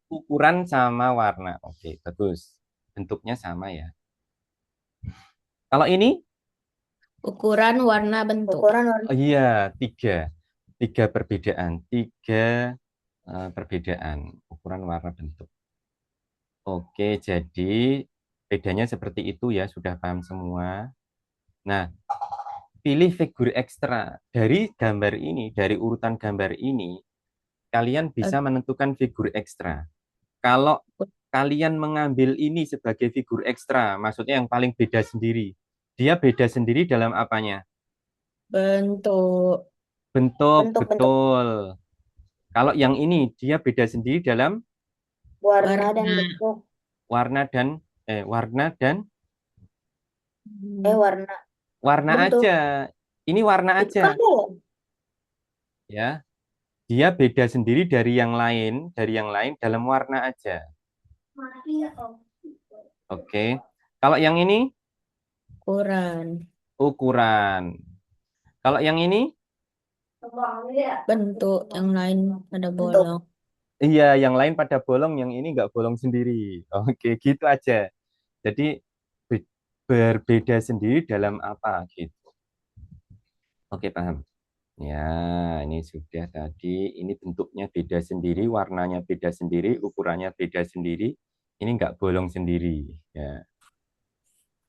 ukuran sama warna. Oke, bagus. Bentuknya sama ya. Kalau ini, Ukuran, warna, bentuk. Ukuran warna. oh iya, tiga perbedaan, perbedaan ukuran, warna, bentuk. Oke, jadi bedanya seperti itu ya, sudah paham semua. Nah, pilih figur ekstra dari gambar ini, dari urutan gambar ini, kalian bisa menentukan figur ekstra. Kalau kalian mengambil ini sebagai figur ekstra, maksudnya yang paling beda sendiri. Dia beda sendiri dalam apanya? Bentuk. Bentuk, Bentuk. betul. Kalau yang ini, dia beda sendiri dalam Warna dan Warna. bentuk. warna dan Warna. warna Bentuk. aja. Ini warna Itu aja, kan bolong. ya. Dia beda sendiri dari yang lain dalam warna aja. Oke. Kalau yang ini Ukuran. ukuran. Kalau yang ini, Bentuk. Yang lain pada Bentuk. bolong. iya, yang lain pada bolong, yang ini nggak bolong sendiri. Oke, gitu aja. Jadi berbeda sendiri dalam apa gitu. Oke, paham. Ya, ini sudah tadi. Ini bentuknya beda sendiri, warnanya beda sendiri, ukurannya beda sendiri. Ini nggak bolong sendiri. Ya.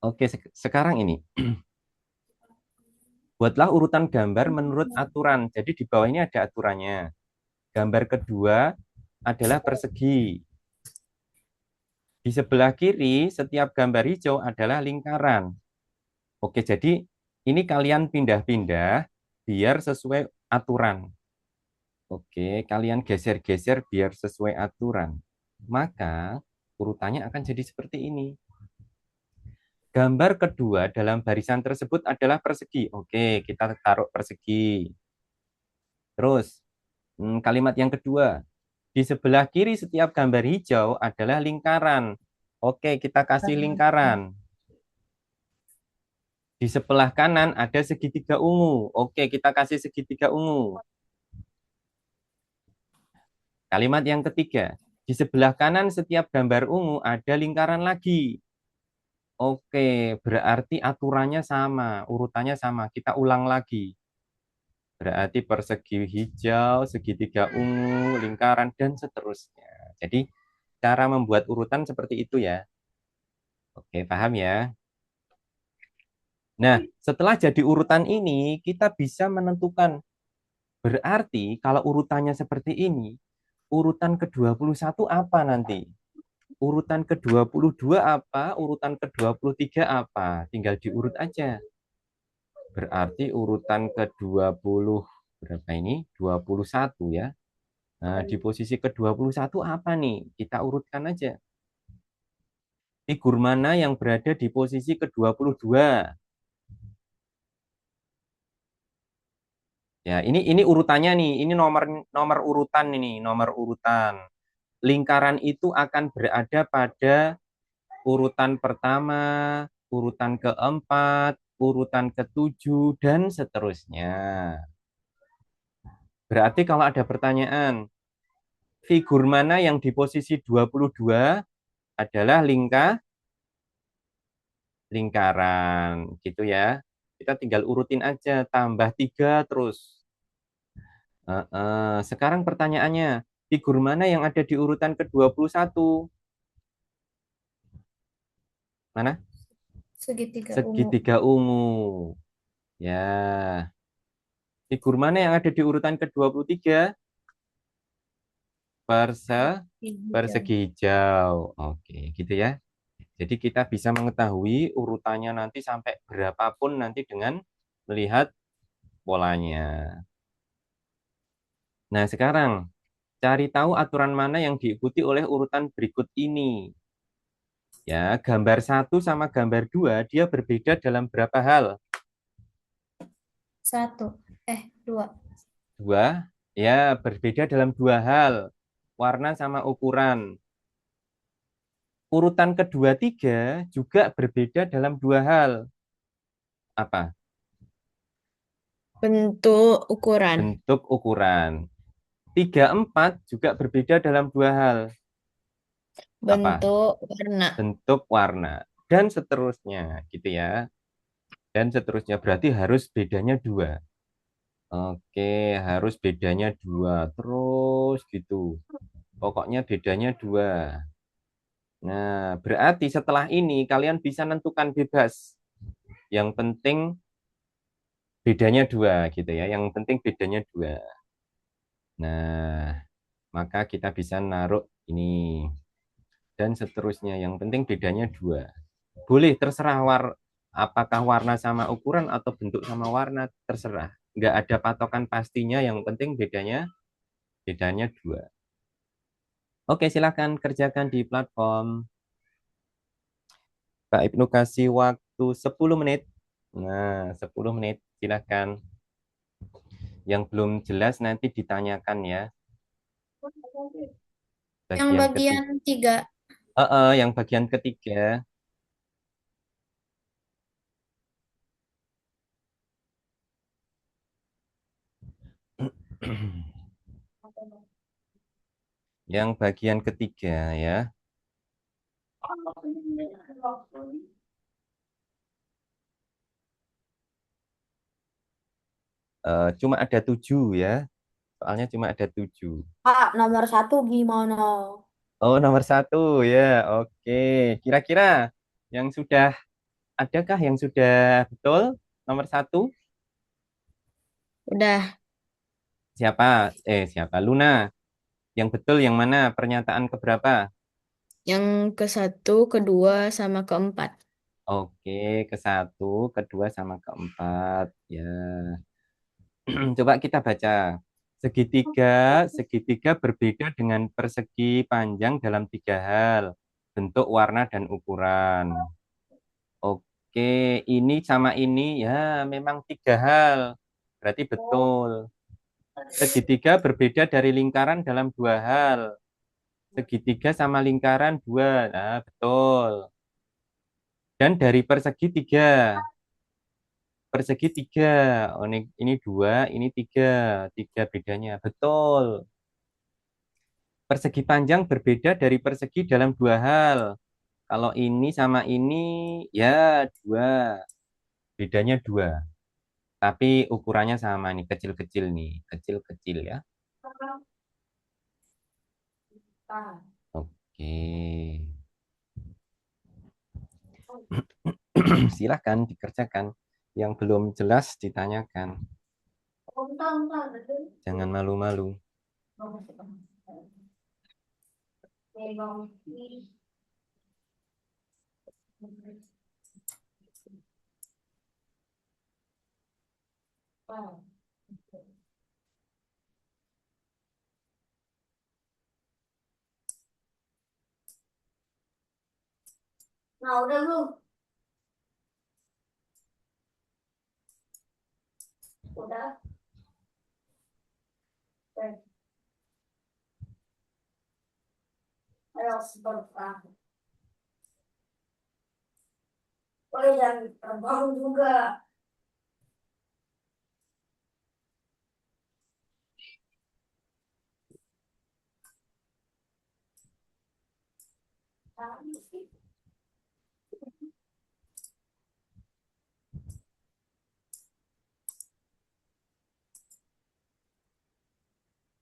Oke, sekarang ini. Buatlah urutan gambar menurut aturan. Jadi di bawah ini ada aturannya. Gambar kedua adalah persegi. Di sebelah kiri, setiap gambar hijau adalah lingkaran. Oke, jadi ini kalian pindah-pindah biar sesuai aturan. Oke, kalian geser-geser biar sesuai aturan. Maka urutannya akan jadi seperti ini. Gambar kedua dalam barisan tersebut adalah persegi. Oke, kita taruh persegi. Terus, kalimat yang kedua. Di sebelah kiri setiap gambar hijau adalah lingkaran. Oke, kita kasih lingkaran. Di sebelah kanan ada segitiga ungu. Oke, kita kasih segitiga ungu. Kalimat yang ketiga. Di sebelah kanan setiap gambar ungu ada lingkaran lagi. Oke, berarti aturannya sama, urutannya sama. Kita ulang lagi. Berarti persegi hijau, segitiga ungu, lingkaran, dan seterusnya. Jadi, cara membuat urutan seperti itu ya. Oke, paham ya? Nah, setelah jadi urutan ini, kita bisa menentukan. Berarti kalau urutannya seperti ini, urutan ke-21 apa nanti? Urutan ke-22 apa? Urutan ke-23 apa? Tinggal diurut aja. Berarti urutan ke-20 berapa ini? 21 ya. Nah, di posisi ke-21 apa nih? Kita urutkan aja. Figur mana yang berada di posisi ke-22? Ya, ini urutannya nih. Ini nomor urutan ini, nomor urutan. Lingkaran itu akan berada pada urutan pertama, urutan keempat, urutan ketujuh, dan seterusnya. Berarti kalau ada pertanyaan, figur mana yang di posisi 22 adalah lingkaran, gitu ya. Kita tinggal urutin aja, tambah 3 terus. Sekarang pertanyaannya, figur mana yang ada di urutan ke-21? Mana? Segitiga ungu. Ya. Figur mana yang ada di urutan ke-23? Persegi hijau. Oke, gitu ya. Jadi kita bisa mengetahui urutannya nanti sampai berapapun nanti dengan melihat polanya. Nah, sekarang cari tahu aturan mana yang diikuti oleh urutan berikut ini. Ya, gambar 1 sama gambar 2 dia berbeda dalam berapa hal? 2. 2. Ya, berbeda dalam dua hal, warna sama ukuran. Urutan kedua, tiga juga berbeda dalam dua hal. Apa? Bentuk ukuran. Bentuk ukuran. Tiga, empat juga berbeda dalam dua hal. Apa? Bentuk warna. Bentuk warna. Dan seterusnya, gitu ya. Dan seterusnya, berarti harus bedanya dua. Oke, harus bedanya dua. Terus gitu. Pokoknya bedanya dua. Nah, berarti setelah ini kalian bisa nentukan bebas. Yang penting bedanya dua gitu ya. Yang penting bedanya dua. Nah, maka kita bisa naruh ini dan seterusnya. Yang penting bedanya dua. Boleh terserah apakah warna sama ukuran atau bentuk sama warna, terserah. Nggak ada patokan pastinya, yang penting bedanya dua. Oke, silakan kerjakan di platform. Kak Ibnu kasih waktu 10 menit. Nah, 10 menit silakan. Yang belum jelas nanti ditanyakan ya. Yang Bagian ketiga. bagian 3. Yang bagian ketiga. Yang bagian ketiga ya. Cuma ada 7 ya. Soalnya cuma ada 7. Kak, nomor 1 gimana? Oh, nomor 1 ya. Oke. Kira-kira yang sudah adakah yang sudah betul? Nomor 1 Udah. siapa? Siapa? Luna. Yang betul yang mana? Pernyataan keberapa? Yang ke satu, kedua, sama keempat. Oke, ke satu, kedua, sama keempat. Ya, coba kita baca. Segitiga berbeda dengan persegi panjang dalam tiga hal, bentuk, warna, dan ukuran. Oke, ini sama ini ya memang tiga hal. Berarti betul. Segitiga berbeda dari lingkaran dalam dua hal. Segitiga sama lingkaran dua. Nah, betul. Dan dari persegi tiga. Persegi tiga. Oh, ini dua, ini tiga. Tiga bedanya. Betul. Persegi panjang berbeda dari persegi dalam dua hal. Kalau ini sama ini, ya dua. Bedanya dua. Tapi ukurannya sama nih, kecil-kecil nih. Kecil-kecil ya. Oke. Silahkan dikerjakan. Yang belum jelas ditanyakan. Jangan malu-malu. Nah, udah lu. Udah. Ayo, sebentar. Oh, jangan terbang juga.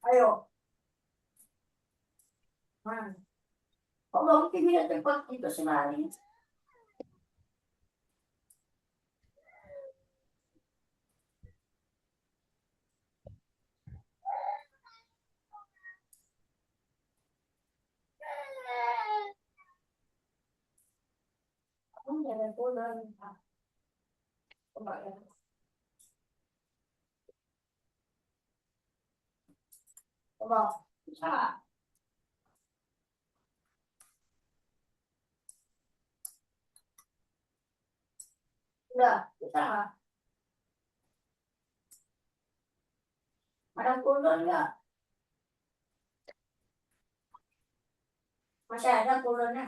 Ayo. Nah, kok kamu tidak cepat itu sekali? Kamu jangan pulang. Coba ya. Coba. Bisa. Udah, bisa. Ada kulon nggak? Masih ada kulonnya?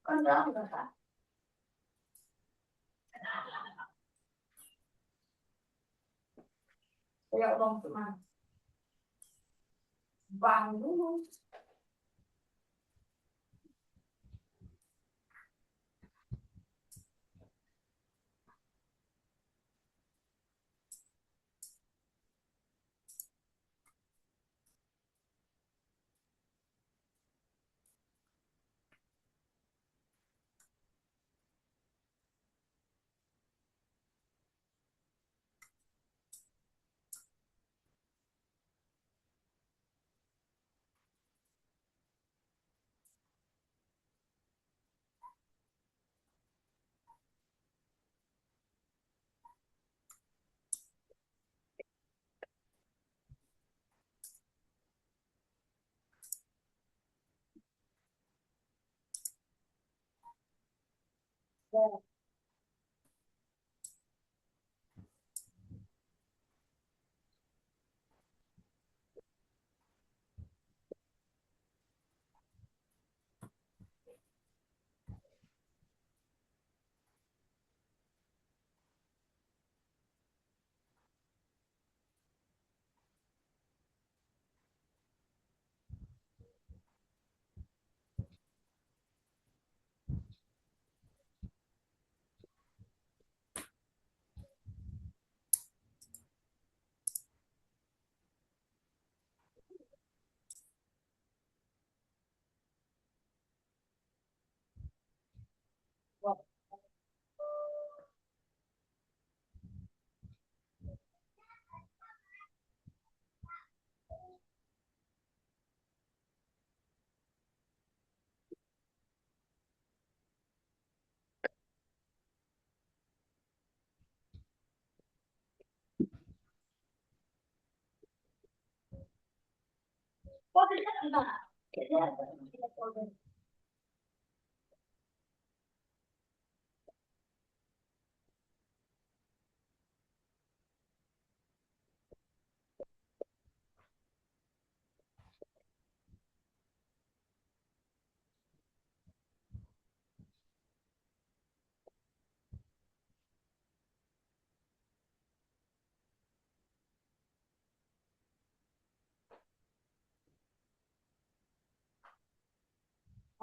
Kan udah enggak, Kak? Kayak bang cuma bang dulu. Kok tidak enggak?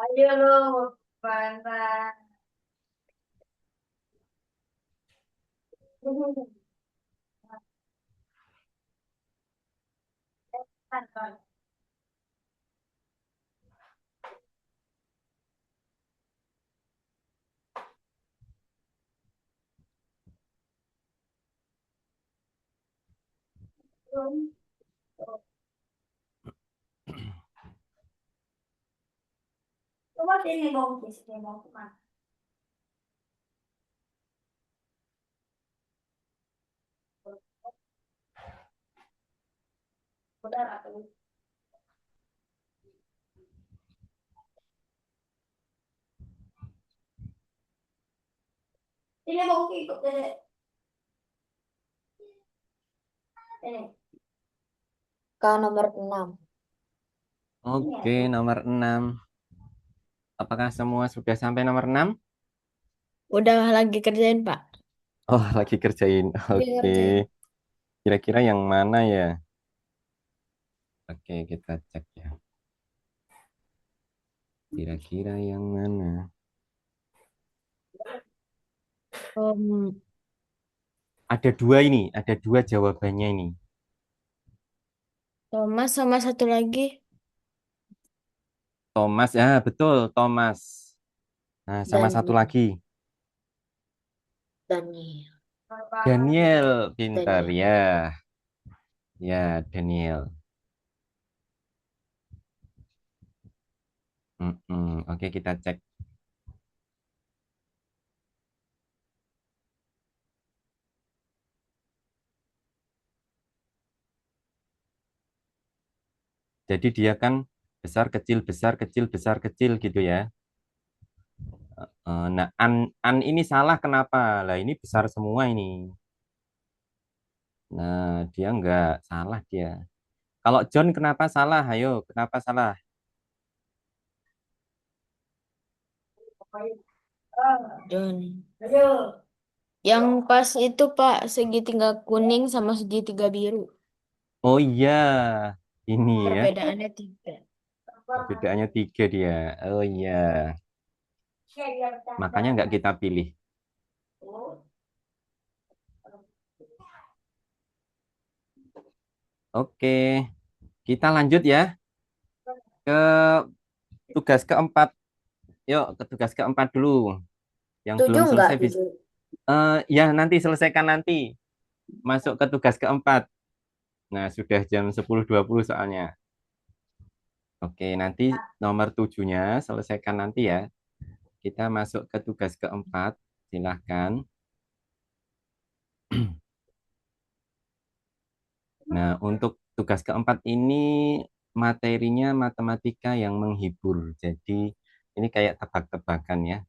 Ayo lo, bantah. Coba sini bongkis, sini mau kemana? Udah atau ini bongkis ikut deh. Ini. Ke nomor 6. Oke, nomor 6. Apakah semua sudah sampai nomor 6? Udah lagi kerjain, Pak. Oh, lagi kerjain. Dia Oke. ngerjain. Kira-kira yang mana ya? Oke, kita cek ya. Kira-kira yang mana? Um, Ada dua ini, ada dua jawabannya ini. Thomas sama satu lagi. Thomas, ya betul, Thomas. Nah, sama satu Daniel. lagi. Daniel. Daniel, pintar Daniel. ya. Ya, Daniel. Oke, kita cek. Jadi dia kan besar, kecil, besar, kecil gitu ya. Nah, an ini salah kenapa? Lah ini besar semua ini. Nah, dia enggak salah dia. Kalau John kenapa salah? Ayo, kenapa salah? John. Yang pas itu Pak, segitiga kuning sama segitiga biru. Oh iya, ini ya. Perbedaannya 3. Perbedaannya 3 dia. Oh iya, makanya enggak kita pilih. Oke, kita lanjut ya ke tugas keempat. Yuk, ke tugas keempat dulu. Yang belum 7 enggak? selesai bisa. 7. Ya, nanti selesaikan nanti. Masuk ke tugas keempat. Nah, sudah jam 10.20 soalnya. Oke, nanti nomor 7-nya selesaikan nanti ya. Kita masuk ke tugas keempat. Silahkan. Nah, untuk tugas keempat ini materinya matematika yang menghibur. Jadi, ini kayak tebak-tebakan ya.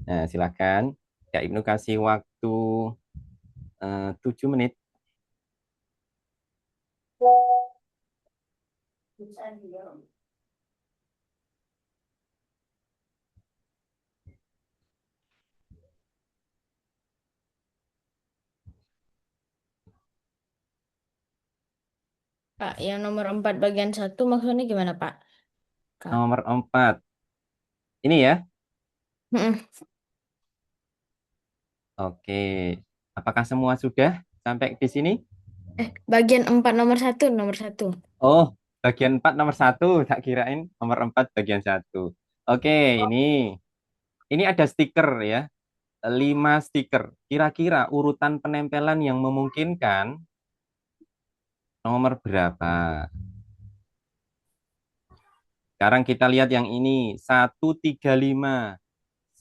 Nah, silahkan. Kak Ibnu kasih waktu 7 menit. Pak, yang nomor 4 bagian 1 maksudnya gimana Pak? Kak. Nomor 4. Ini ya. Mm-mm. Oke. Apakah semua sudah sampai di sini? Bagian 4 nomor 1, nomor 1. Oh, bagian 4 nomor 1. Tak kirain nomor 4 bagian 1. Oke, ini ada stiker ya. 5 stiker. Kira-kira urutan penempelan yang memungkinkan nomor berapa? Sekarang kita lihat yang ini. 135.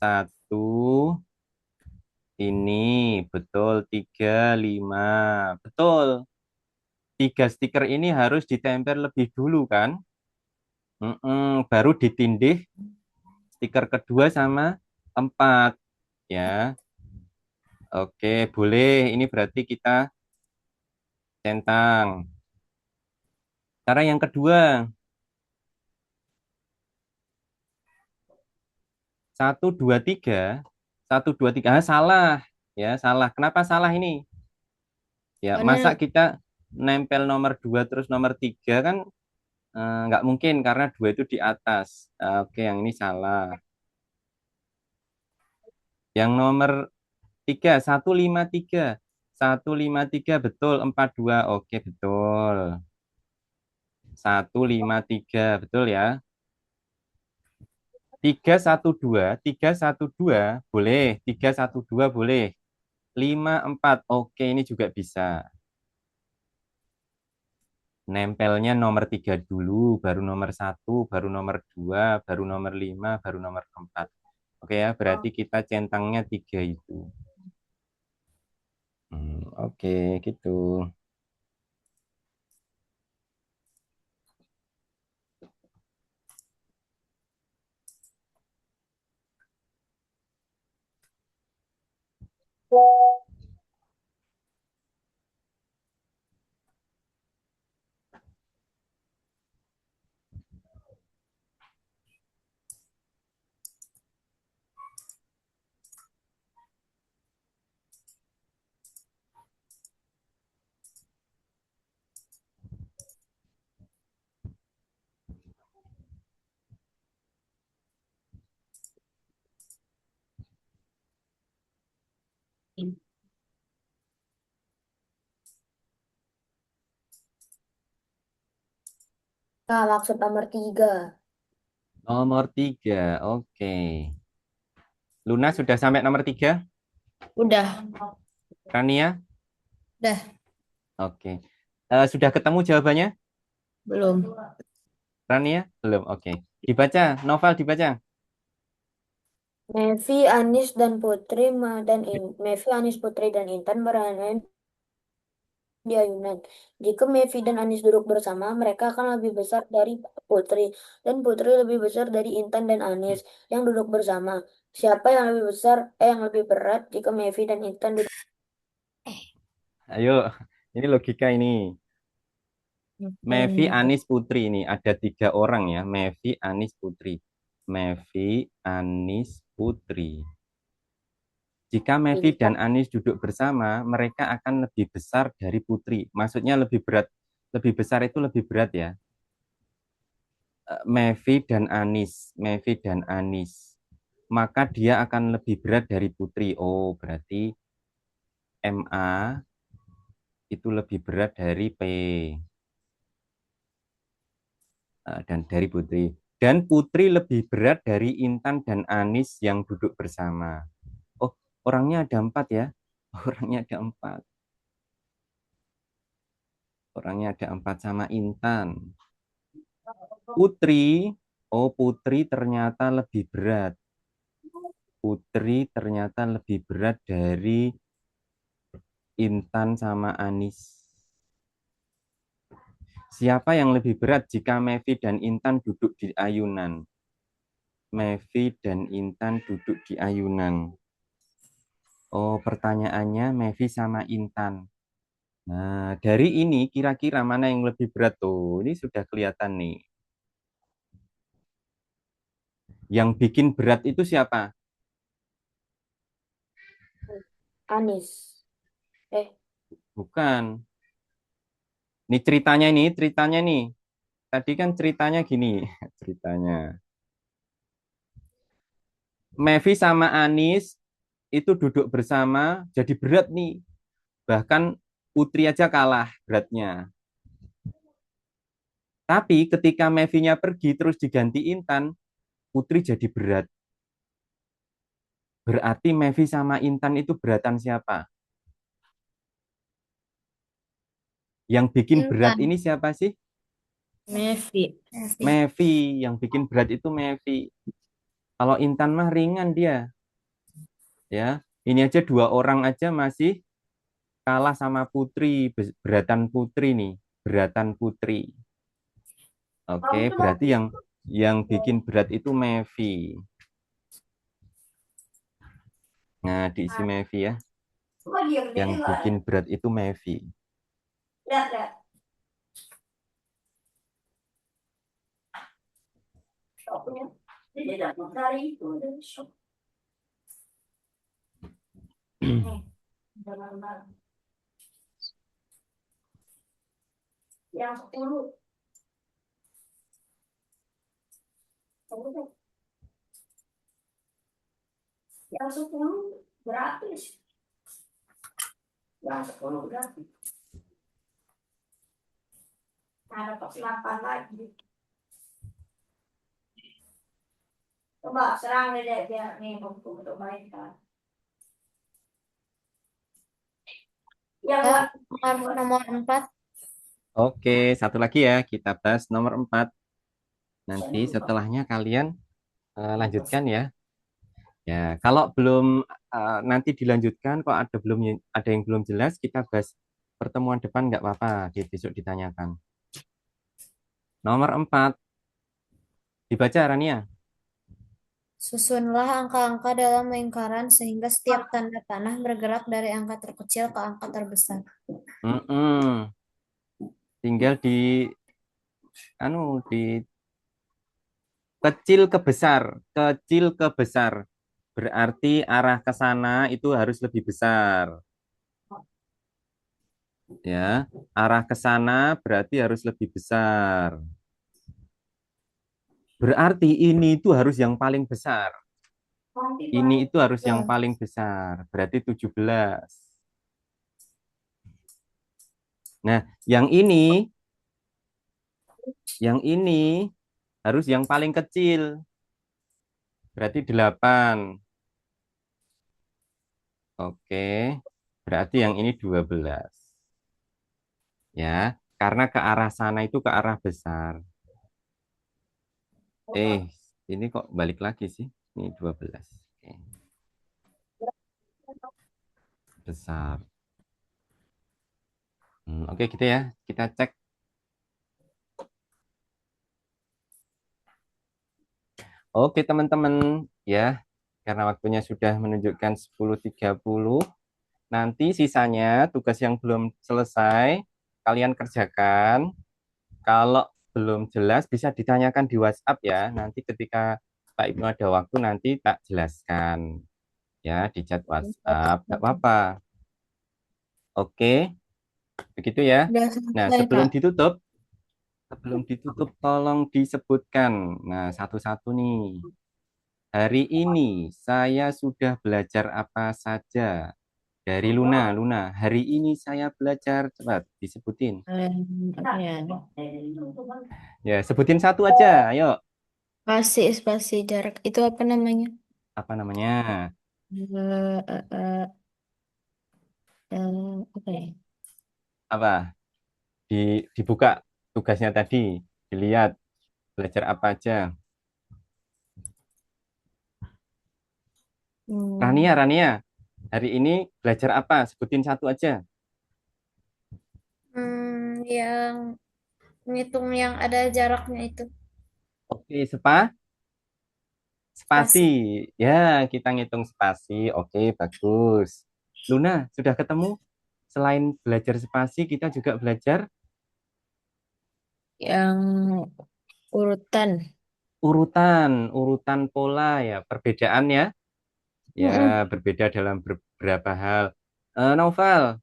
1. Ini betul 35. Betul. 3 stiker ini harus ditempel lebih dulu kan? Baru ditindih stiker kedua sama 4 ya. Oke, boleh. Ini berarti kita centang. Cara yang kedua, 1, 2, 3. 1, 2, 3. Salah. Ya, salah. Kenapa salah ini? Ya, masa Soalnya kita nempel nomor 2 terus nomor 3 kan nggak mungkin karena 2 itu di atas. Oke, yang ini salah. Yang nomor 3, 1, 5, 3. 1, 5, 3 betul. 4, 2. Oke, betul. 1, 5, 3 betul ya. 3, 1, 2. 3, 1, 2 boleh. 3, 1, 2 boleh. 5, 4. Oke, ini juga bisa. Nempelnya nomor 3 dulu, baru nomor 1, baru nomor 2, baru nomor 5, baru nomor 4. Oke ya, berarti kita centangnya 3 itu. Oke, gitu. Nah, maksud nomor 3. Nomor 3, oke. Luna sudah sampai nomor 3? udah, Rania? Udah. Oke. Sudah ketemu jawabannya? belum. Rania? Belum, oke. Dibaca, novel dibaca. Mevi, Anis, dan Putri, Mevi, Anis, Putri, dan Intan bermain di ayunan. Jika Mevi dan Anis duduk bersama, mereka akan lebih besar dari Putri. Dan Putri lebih besar dari Intan dan Anis yang duduk bersama. Siapa yang lebih besar, yang lebih berat jika Mevi dan Intan duduk? Ayo, ini logika ini. Mevi, Hmm. Anis, Putri ini ada 3 orang ya. Mevi, Anis, Putri. Mevi, Anis, Putri. Jika Mevi dan Intan. Anis duduk bersama, mereka akan lebih besar dari Putri. Maksudnya lebih berat, lebih besar itu lebih berat ya. Mevi dan Anis, Mevi dan Anis. Maka dia akan lebih berat dari Putri. Oh, berarti MA itu lebih berat dari P dan dari Putri. Dan Putri lebih berat dari Intan dan Anis yang duduk bersama. Oh, orangnya ada 4 ya. Orangnya ada 4. Orangnya ada 4 sama Intan. Putri, oh Putri ternyata lebih berat. Putri ternyata lebih berat dari Intan sama Anis. Siapa yang lebih berat jika Mevi dan Intan duduk di ayunan? Mevi dan Intan duduk di ayunan. Oh, pertanyaannya Mevi sama Intan. Nah, dari ini kira-kira mana yang lebih berat tuh? Ini sudah kelihatan nih. Yang bikin berat itu siapa? Anis. Eh, Bukan. Ini ceritanya nih. Tadi kan ceritanya gini, ceritanya. Mevi sama Anis itu duduk bersama jadi berat nih. Bahkan Putri aja kalah beratnya. Tapi ketika Mevinya pergi terus diganti Intan, Putri jadi berat. Berarti Mevi sama Intan itu beratan siapa? Yang bikin berat Intan. ini siapa sih? Mevi. Mevi. Yang bikin berat itu Mevi. Kalau Intan mah ringan dia. Ya, ini aja 2 orang aja masih kalah sama Putri, beratan Putri nih, beratan Putri. Oke, berarti yang bikin berat itu Mevi. Nah, diisi Mevi ya. Yang bikin berat itu Mevi. lihat, lihat. Shopnya. Dia datang dari itu, dari shop. Nih, benar-benar. Yang 10. Yang 10 gratis. Yang 10 gratis. Ada pas 8 lagi. Coba serang deh biar nih untuk mainkan. Yang Nomor 4. Oke, satu lagi ya, kita bahas nomor 4. Nanti setelahnya kalian lanjutkan ya. Ya, kalau belum nanti dilanjutkan, kok ada yang belum jelas, kita bahas pertemuan depan nggak apa-apa, besok ditanyakan. Nomor 4, dibaca Rania. Susunlah angka-angka dalam lingkaran sehingga setiap tanda panah bergerak dari angka terkecil ke angka terbesar. Mm-mm. Tinggal di kecil ke besar, kecil ke besar. Berarti arah ke sana itu harus lebih besar. Ya, arah ke sana berarti harus lebih besar. Berarti ini itu harus yang paling besar. Ini itu harus yang paling besar. Berarti 17. Nah, yang ini harus yang paling kecil. Berarti 8. Oke. Berarti yang ini 12. Ya, karena ke arah sana itu ke arah besar. Ini kok balik lagi sih? Ini 12. Oke. Besar. Oke gitu ya. Kita cek. Oke teman-teman ya. Karena waktunya sudah menunjukkan 10.30. Nanti sisanya tugas yang belum selesai kalian kerjakan. Kalau belum jelas bisa ditanyakan di WhatsApp ya. Nanti ketika Pak Ibnu ada waktu nanti tak jelaskan ya di chat WhatsApp. Nggak apa-apa. Oke, begitu ya. Udah Nah, selesai, Kak. sebelum ditutup tolong disebutkan. Nah, satu-satu nih. Hari ini saya sudah belajar apa saja? Dari Luna, Luna. Hari ini saya belajar, cepat disebutin. Apa ya? Ya, sebutin satu aja. Ayo. Spasi jarak. Itu apa namanya? Apa namanya? Eh, eh, eh, apa ya? Apa? Dibuka tugasnya tadi. Dilihat belajar apa aja. Rania, Hmm, Rania. Hari ini belajar apa? Sebutin satu aja. Yang ngitung yang ada jaraknya itu. Oke, spasi. Spasi. Ya, kita ngitung spasi. Oke, bagus. Luna, sudah ketemu? Selain belajar spasi, kita juga belajar yang urutan. urutan pola ya, perbedaan ya. Mm-mm. Ya, berbeda dalam beberapa hal. Novel,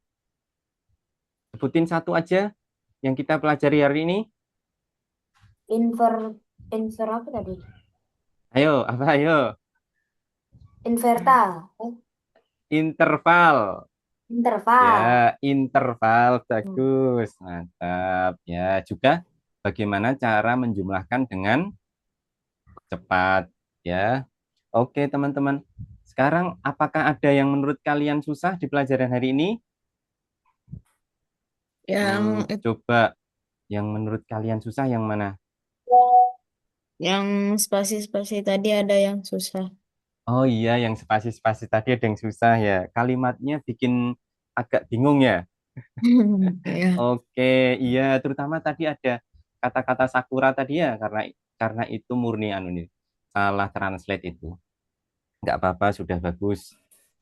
sebutin satu aja yang kita pelajari hari ini. Inver, inver apa tadi? Ayo, apa ayo? Invertal. Interval. Ya, Interval. interval Hmm. bagus, mantap. Ya, juga bagaimana cara menjumlahkan dengan cepat. Ya, oke teman-teman. Sekarang, apakah ada yang menurut kalian susah di pelajaran hari ini? Yang Coba yang menurut kalian susah yang mana? yang spasi-spasi tadi ada yang susah. Oh iya, yang spasi-spasi tadi ada yang susah ya. Kalimatnya bikin agak bingung ya. Ya. Oke, iya, terutama tadi ada kata-kata sakura tadi ya, karena itu murni anu nih, salah translate itu. Nggak apa-apa, sudah bagus.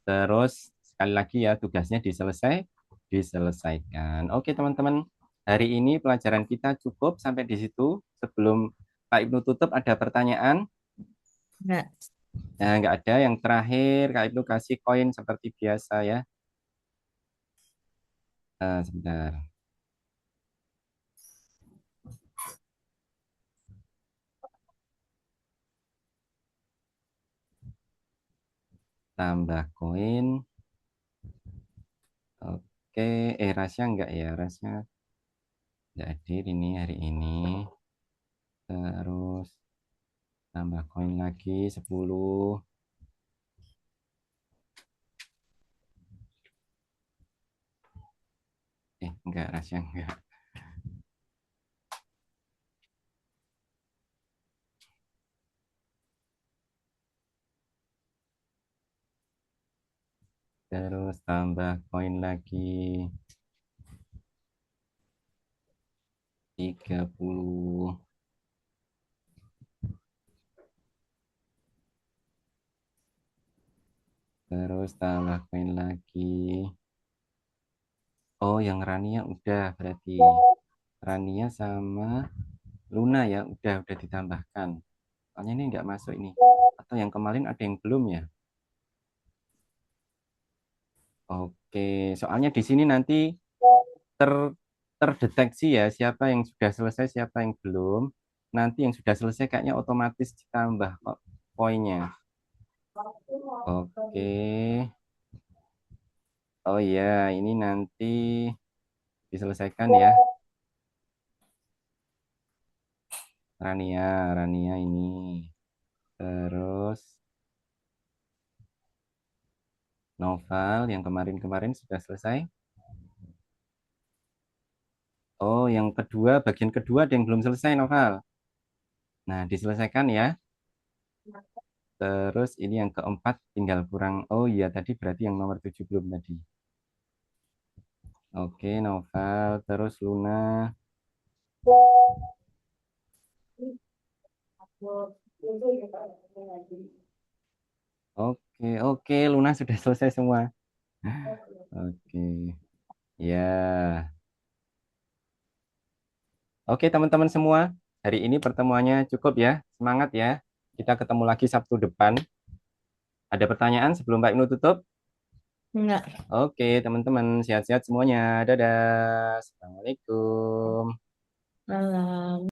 Terus sekali lagi ya tugasnya diselesaikan. Oke teman-teman, hari ini pelajaran kita cukup sampai di situ. Sebelum Pak Ibnu tutup ada pertanyaan? Nah, Nah, nggak ada. Yang terakhir Kak Ibnu kasih koin seperti biasa ya. Sebentar. Tambah koin. Oke, Rasya enggak ya? Rasya enggak hadir ini hari ini. Terus tambah koin lagi 10. Enggak, Rasya enggak. Terus tambah koin lagi 30. Terus tambah koin lagi. Oh, yang Rania udah berarti. Rania sama Luna ya, udah ditambahkan. Soalnya ini enggak masuk ini. Atau yang kemarin ada yang belum ya? Oke, soalnya di sini nanti ter terdeteksi ya siapa yang sudah selesai, siapa yang belum. Nanti yang sudah selesai kayaknya otomatis ditambah kok poinnya. Oke. Oh iya, ini nanti diselesaikan ya. Rania ini. Terus Novel yang kemarin-kemarin sudah selesai. Oh, yang kedua, bagian kedua ada yang belum selesai, Novel. Nah, diselesaikan ya. Terus ini yang keempat tinggal kurang. Oh iya, tadi berarti yang nomor 7 belum tadi. Oke, Noval. Terus Luna. Oke, oke. Luna sudah selesai semua. Oke. Ya. Oke, teman-teman semua. Hari ini pertemuannya cukup ya. Semangat ya. Kita ketemu lagi Sabtu depan. Ada pertanyaan sebelum Mbak Inu tutup? Enggak. Oke, teman-teman. Sehat-sehat semuanya. Dadah. Assalamualaikum. Malam.